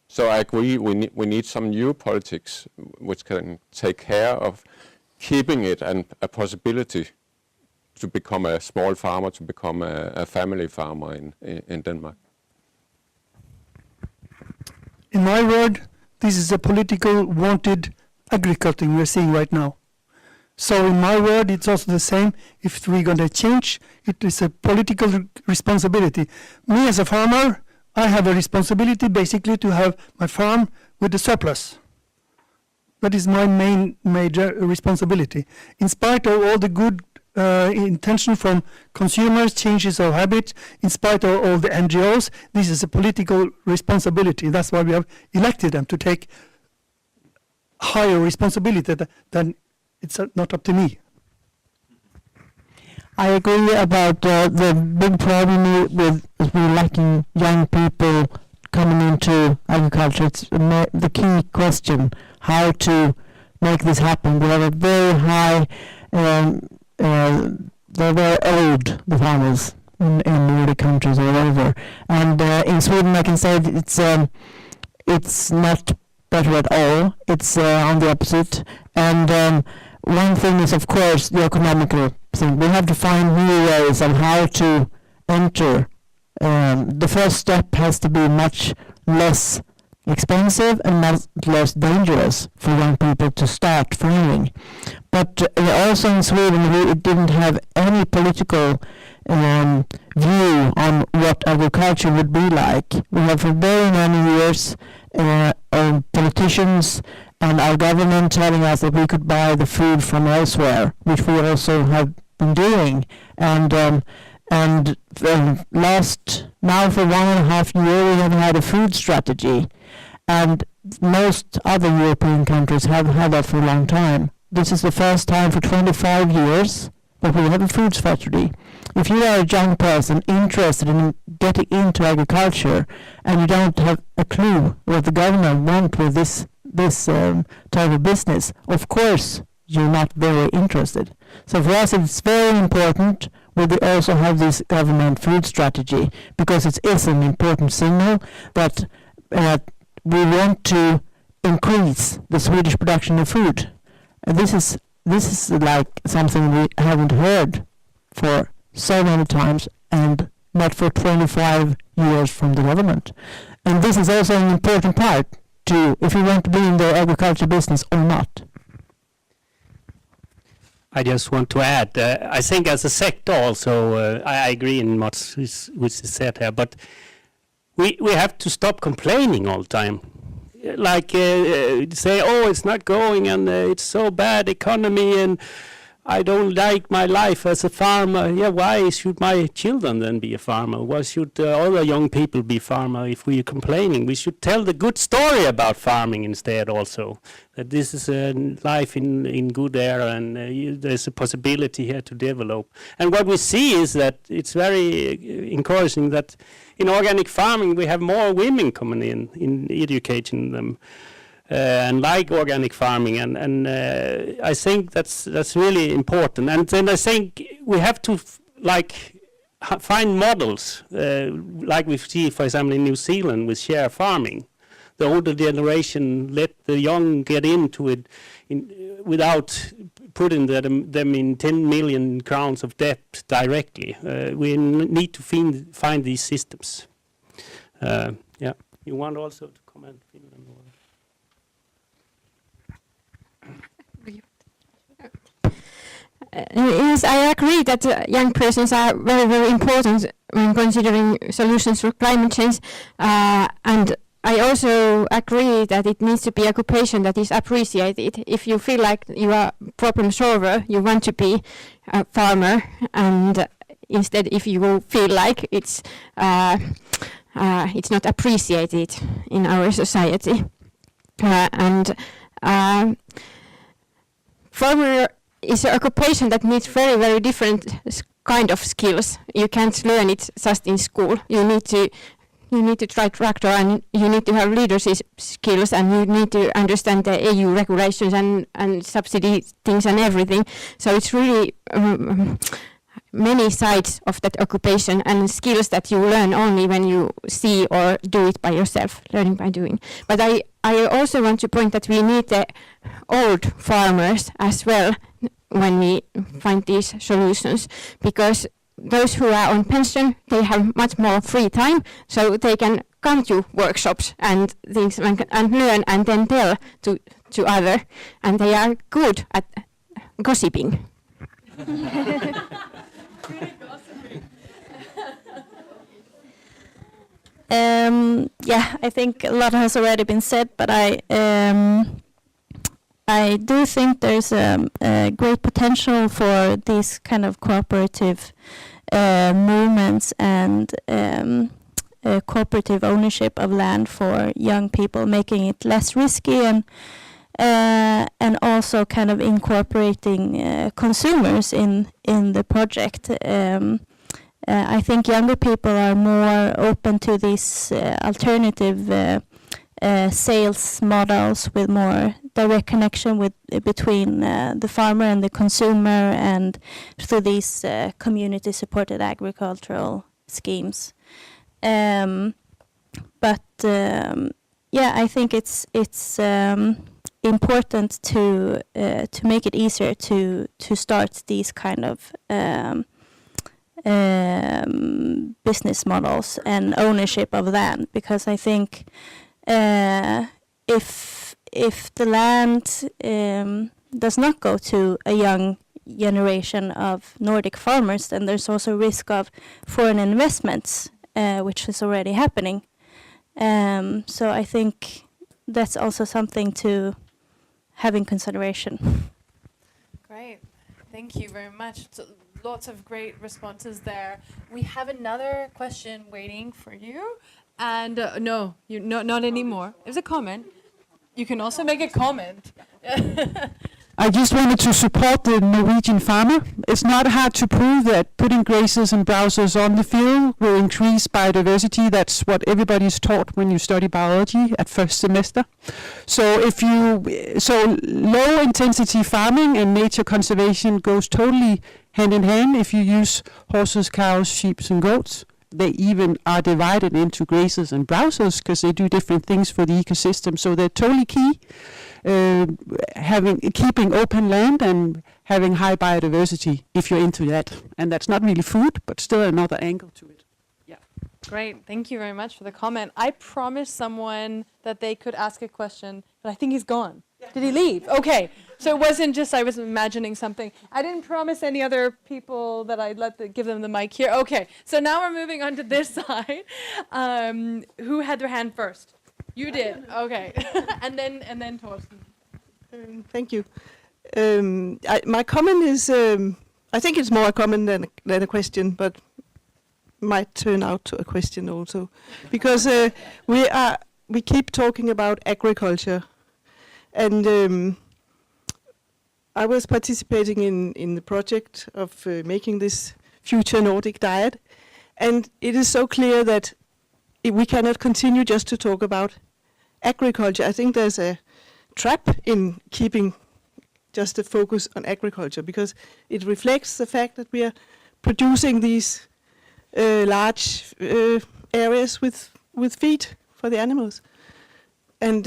So I agree, we need some new politics which can take care of keeping it and a possibility to become a small farmer, to become a family farmer in Denmark. In my word, this is a political wanted agriculture we're seeing right now. So in my word, it's also the same. If we're going to change, it is a political responsibility. Me as a farmer, I have a responsibility basically to have my farm with the surplus. That is my major responsibility. In spite of all the good intention from consumers, changes of habit, in spite of all the NGOs, this is a political responsibility. That's why we have elected them to take higher responsibility than it's not up to me. I agree about the big problem with we're lacking young people coming into agriculture. It's the key question, how to make this happen. We have a very high, they're very old, the farmers in Nordic countries all over. And in Sweden I can say that it's not better at all. It's on the opposite. And one thing is, of course, the economical thing. We have to find new ways on how to enter. The first step has to be much less expensive and much less dangerous for young people to start farming. But also in Sweden, we didn't have any political view on what agriculture would be like. We have for very many years politicians and our government telling us that we could buy the food from elsewhere, which we also have been doing. And now for 1.5 years we have had a food strategy, and most other European countries have had that for a long time. This is the first time for 25 years that we have a food strategy. If you are a young person interested in getting into agriculture and you don't have a clue what the government wants with this type of business, of course you're not very interested. So for us it's very important we also have this government food strategy, because it is an important signal that we want to increase the Swedish production of food. And this is like something we haven't heard for so many times, and not for 25 years from the government. And this is also an important part to if you want to be in the agriculture business or not. I just want to add, I think as a sector also, I agree in much which is said here, but we have to stop complaining all the time. Like say, oh, it's not going and it's so bad economy and I don't like my life as a farmer. Yeah, why should my children then be a farmer? Why should other young people be farmer if we are complaining? We should tell the good story about farming instead also. That this is a life in good air and there's a possibility here to develop. And what we see is that it's very encouraging that in organic farming we have more women coming in educating them. And like organic farming, and I think that's really important. And then I think we have to find models, like we see, for example, in New Zealand with share farming. The older generation let the young get into it without putting them in 10 million crowns of debt directly. We need to find these systems. Yeah, you want also to comment, Finland? Yes, I agree that young persons are very, very important when considering solutions for climate change. And I also agree that it needs to be occupation that is appreciated. If you feel like you are a problem solver, you want to be a farmer. And instead, if you feel like it's not appreciated in our society. Farmer is an occupation that needs very, very different kind of skills. You can't learn it just in school. You need to try tractor, and you need to have leadership skills, and you need to understand the EU regulations and subsidy things and everything. So it's really many sides of that occupation and skills that you learn only when you see or do it by yourself, learning by doing. But I also want to point that we need the old farmers as well when we find these solutions, because those who are on pension, they have much more free time, so they can come to workshops and things and learn and then tell to other, and they are good at gossiping. Yeah, I think a lot has already been said, but I do think there's a great potential for these kind of cooperative movements and cooperative ownership of land for young people, making it less risky and also kind of incorporating consumers in the project. I think younger people are more open to these alternative sales models with more direct connection between the farmer and the consumer, and through these community-supported agricultural schemes. But I think it's important to make it easier to start these kind of business models and ownership of land, because I think if the land does not go to a young generation of Nordic farmers, then there's also risk of foreign investments, which is already happening. So I think that's also something to have in consideration. Great, thank you very much. So lots of great responses there. We have another question waiting for you. And no, not anymore. It was a comment. You can also make a comment. I just wanted to support the Norwegian farmer. It's not hard to prove that putting grazers and browsers on the field will increase biodiversity. That's what everybody's taught when you study biology at first semester. So low intensity farming and nature conservation goes totally hand in hand if you use horses, cows, sheep and goats. They even are divided into grazers and browsers because they do different things for the ecosystem. So they're totally key. Keeping open land and having high biodiversity if you're into that. And that's not really food, but still another angle to it. Yeah. Great. Thank you very much for the comment. I promised someone that they could ask a question, but I think he's gone. Yeah. Did he leave? Okay. So it wasn't just I was imagining something. I didn't promise any other people that I'd give them the mic here. Okay. So now we're moving on to this side. Who had their hand first? You did. Okay. and then Torsten. Thank you. My comment is, I think it's more a comment than a question, but might turn out to a question also, because we keep talking about agriculture, and I was participating in the project of making this future Nordic diet, and it is so clear that we cannot continue just to talk about agriculture. I think there's a trap in keeping just a focus on agriculture, because it reflects the fact that we are producing these large areas with feed for the animals. And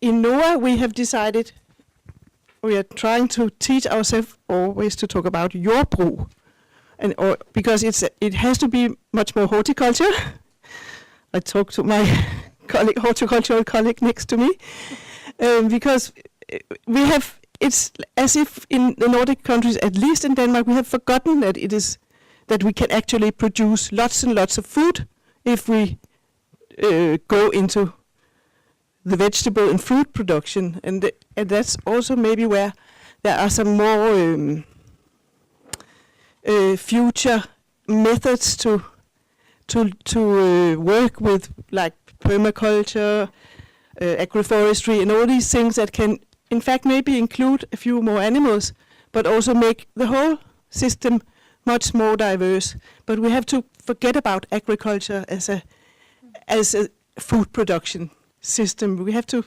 in NOA we have decided we are trying to teach ourselves always to talk about jordbrug, and because it has to be much more horticulture. I talked to my horticultural colleague next to me, because it's as if in the Nordic countries, at least in Denmark, we have forgotten that we can actually produce lots and lots of food if we go into the vegetable and fruit production, and that's also maybe where there are some more future methods to work with, like permaculture, agroforestry, and all these things that can, in fact, maybe include a few more animals, but also make the whole system much more diverse. But we have to forget about agriculture as a food production system. We have to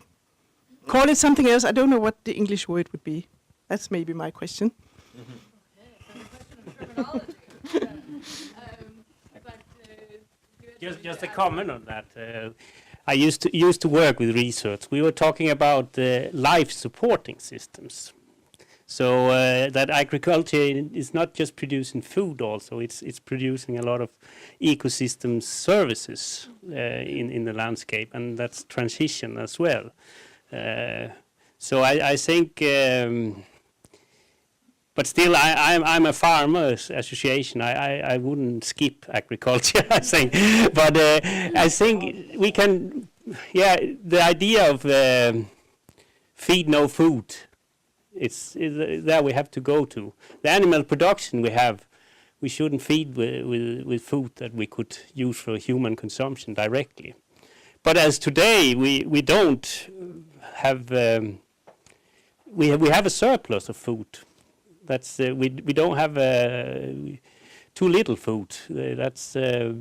call it something else. I don't know what the English word would be. That's maybe my question. Just a comment on that. I used to work with research. We were talking about life supporting systems. So that agriculture is not just producing food, also it's producing a lot of ecosystem services in the landscape, and that's transition as well. So I think, but still, I'm a farmers association. I wouldn't skip agriculture. I think, but I think we can. Yeah, the idea of feed no food. It's there we have to go to. The animal production we shouldn't feed with food that we could use for human consumption directly. But as today we don't have we have a surplus of food. That's we don't have too little food. That's I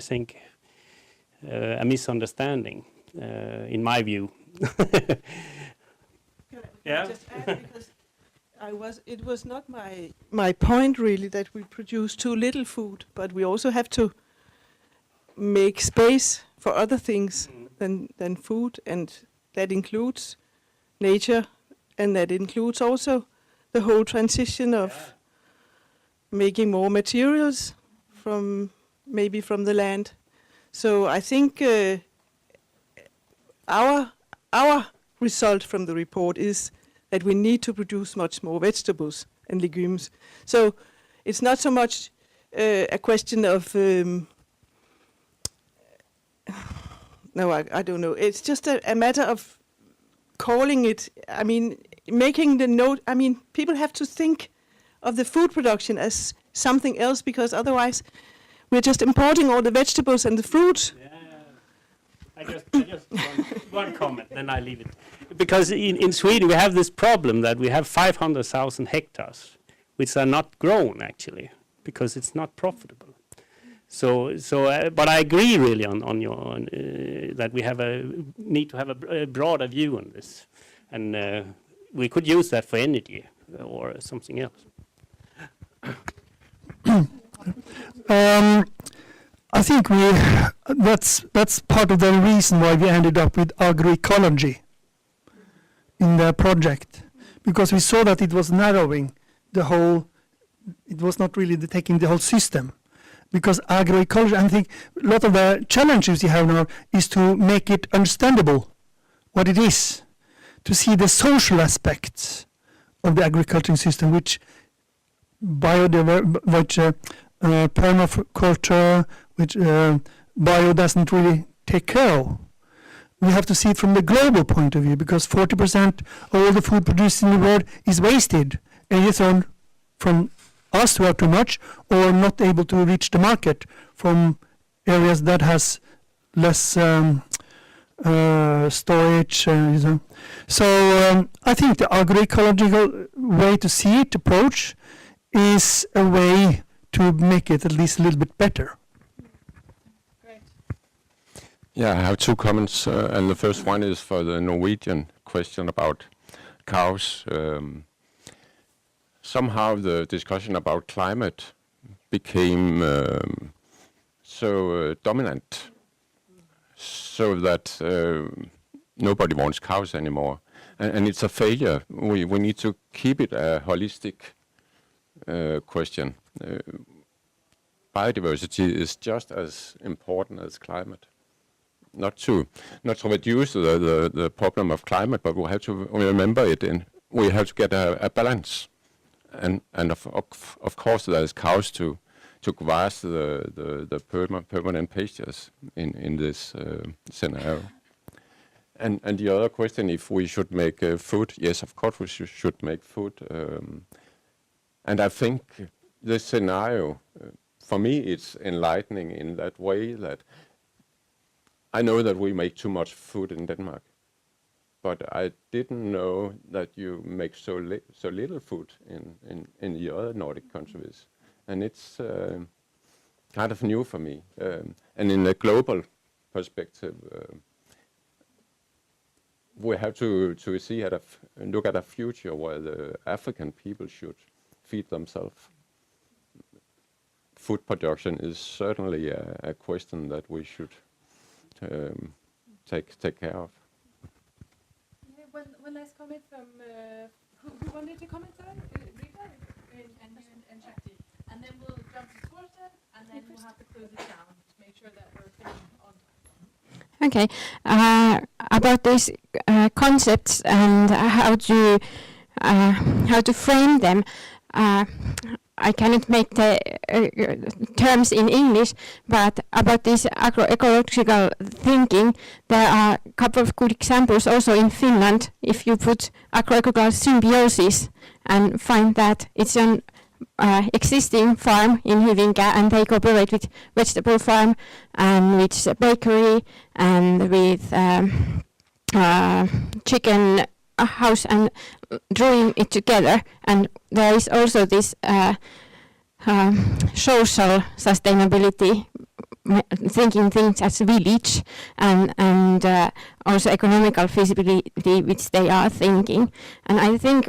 think a misunderstanding in my view. Yeah. Just add, because it was not my point really that we produce too little food, but we also have to make space for other things than food, and that includes nature, and that includes also the whole transition of making more materials from the land. So I think our result from the report is that we need to produce much more vegetables and legumes. So it's not so much a question of no, I don't know. It's just a matter of calling it. I mean, making the note. I mean, people have to think of the food production as something else, because otherwise we're just importing all the vegetables and the fruits. Yeah. I just one comment, then I leave it. Because in Sweden we have this problem that we have 500,000 hectares which are not grown actually, because it's not profitable. So but I agree really on your that we need to have a broader view on this, and we could use that for energy or something else. I think that's part of the reason why we ended up with agroecology in the project, because we saw that it was narrowing the whole. It was not really taking the whole system, because agroecology. I think a lot of the challenges you have now is to make it understandable what it is, to see the social aspects of the agricultural system, which permaculture, which bio doesn't really take care of. we have to see it from the global point of view, because 40% of all the food produced in the world is wasted, either from us who have too much or not able to reach the market from areas that has less storage. So I think the agroecological way to see it, approach, is a way to make it at least a little bit better. Great. Yeah, I have two comments, and the first one is for the Norwegian question about cows. Somehow the discussion about climate became so dominant, so that nobody wants cows anymore, and it's a failure. We need to keep it a holistic question. Biodiversity is just as important as climate. Not to reduce the problem of climate, but we have to remember it, and we have to get a balance. And of course there's cows to grass the permanent pastures in this scenario. And the other question, if we should make food, yes, of course we should make food. And I think this scenario, for me, it's enlightening in that way that I know that we make too much food in Denmark, but I didn't know that you make so little food in the other Nordic countries. And it's kind of new for me. And in a global perspective, we have to see look at a future where the African people should feed themselves. Food production is certainly a question that we should take care of. One last comment from who wanted to comment on Riitta and Shakti, and then we'll jump to Torsten, and then we'll have to close it down to make sure that we're finishing on time. Okay, about these concepts and how to frame them. I cannot make the terms in English, but about this agroecological thinking, there are a couple of good examples also in Finland. If you put agroecological symbiosis and find that it's an existing farm in Hyvinkää, and they cooperate with vegetable farm and with bakery and with chicken house and drawing it together. And there is also this social sustainability, thinking things as village, and also economical feasibility, which they are thinking. And I think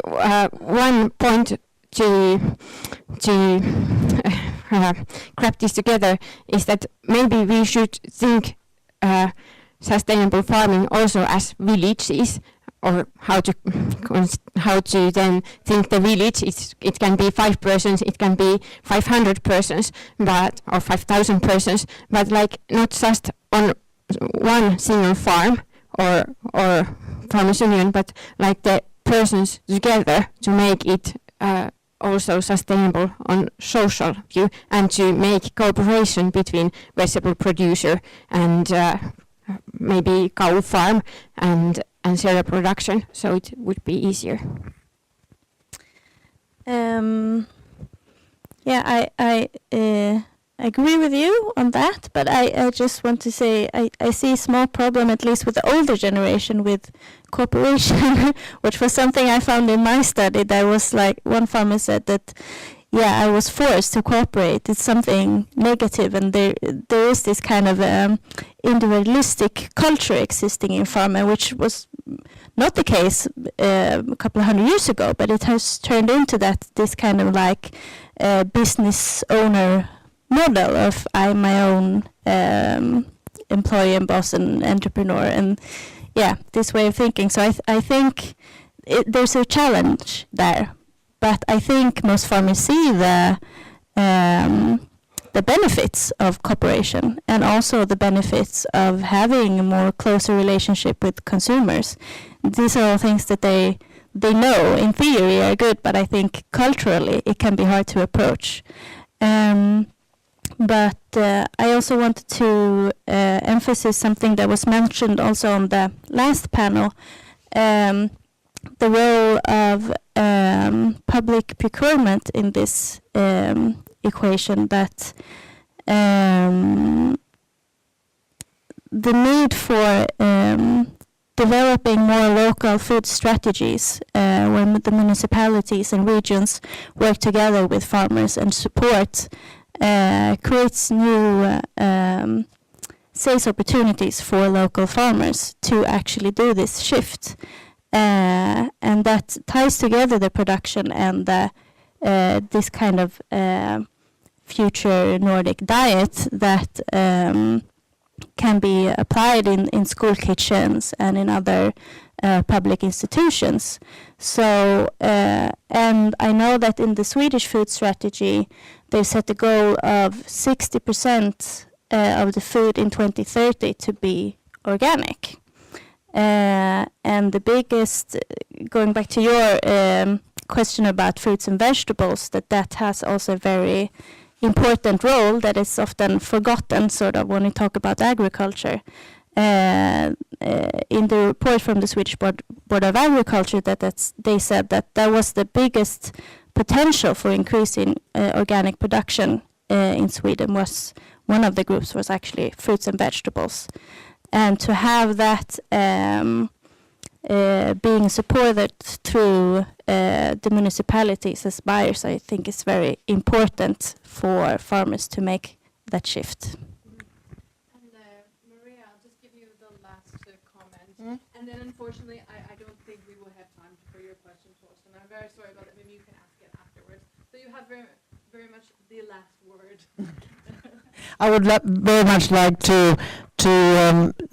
one point to grab this together is that maybe we should think sustainable farming also as villages, or how to then think the village. It can be 5 persons, it can be 500 persons, or 5,000 persons, but like not just on one single farm or farmers union, but like the persons together to make it also sustainable on social view, and to make cooperation between vegetable producer and maybe cow farm and cereal production, so it would be easier. Yeah, I agree with you on that, but I just want to say I see a small problem, at least with the older generation, with cooperation, which was something I found in my study. There was like one farmer said that, yeah, I was forced to cooperate. It's something negative, and there is this kind of individualistic culture existing in farming, which was not the case a couple of 100 years ago, but it has turned into this kind of like business owner model of I'm my own employee and boss and entrepreneur, and yeah, this way of thinking. So I think there's a challenge there. But I think most farmers see the benefits of cooperation, and also the benefits of having a more closer relationship with consumers. These are all things that they know in theory are good, but I think culturally it can be hard to approach. But I also wanted to emphasize something that was mentioned also on the last panel, the role of public procurement in this equation, that the need for developing more local food strategies when the municipalities and regions work together with farmers and support creates new sales opportunities for local farmers to actually do this shift. And that ties together the production and this kind of future Nordic diet that can be applied in school kitchens and in other public institutions. So, and I know that in the Swedish food strategy, they set a goal of 60% of the food in 2030 to be organic. And the biggest, going back to your question about fruits and vegetables, that has also a very important role that is often forgotten, sort of, when we talk about agriculture. In the report from the Swedish Board of Agriculture, they said that was the biggest potential for increasing organic production in Sweden. Was one of the groups was actually fruits and vegetables, and to have that being supported through the municipalities as buyers, I think is very important for farmers to make that shift. And Maria, I'll just give you the last comment. And then unfortunately, I don't think we will have time for your question, Torsten. I'm very sorry about that. Maybe you can ask it afterwards. So you have very, very much the last word. I would very much like to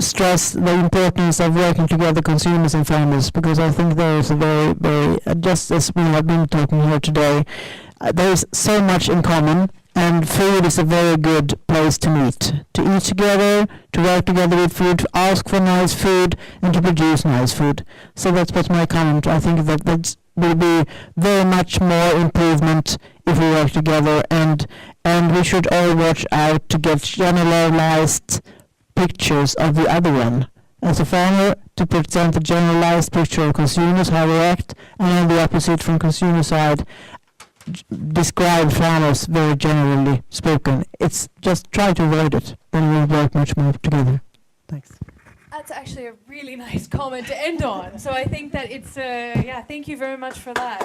stress the importance of working together, consumers and farmers, because I think there is a very, very, just as we have been talking here today, there is so much in common, and food is a very good place to meet, to eat together, to work together with food, to ask for nice food, and to produce nice food. So that's my comment. I think that will be very much more improvement if we work together, and we should all watch out to get generalized pictures of the other one. As a farmer, to present a generalized picture of consumers, how they act, and on the opposite from consumer side, describe farmers very generally spoken. It's just try to avoid it, then we'll work much more together. Thanks. That's actually a really nice comment to end on. So I think that it's, yeah, thank you very much for that.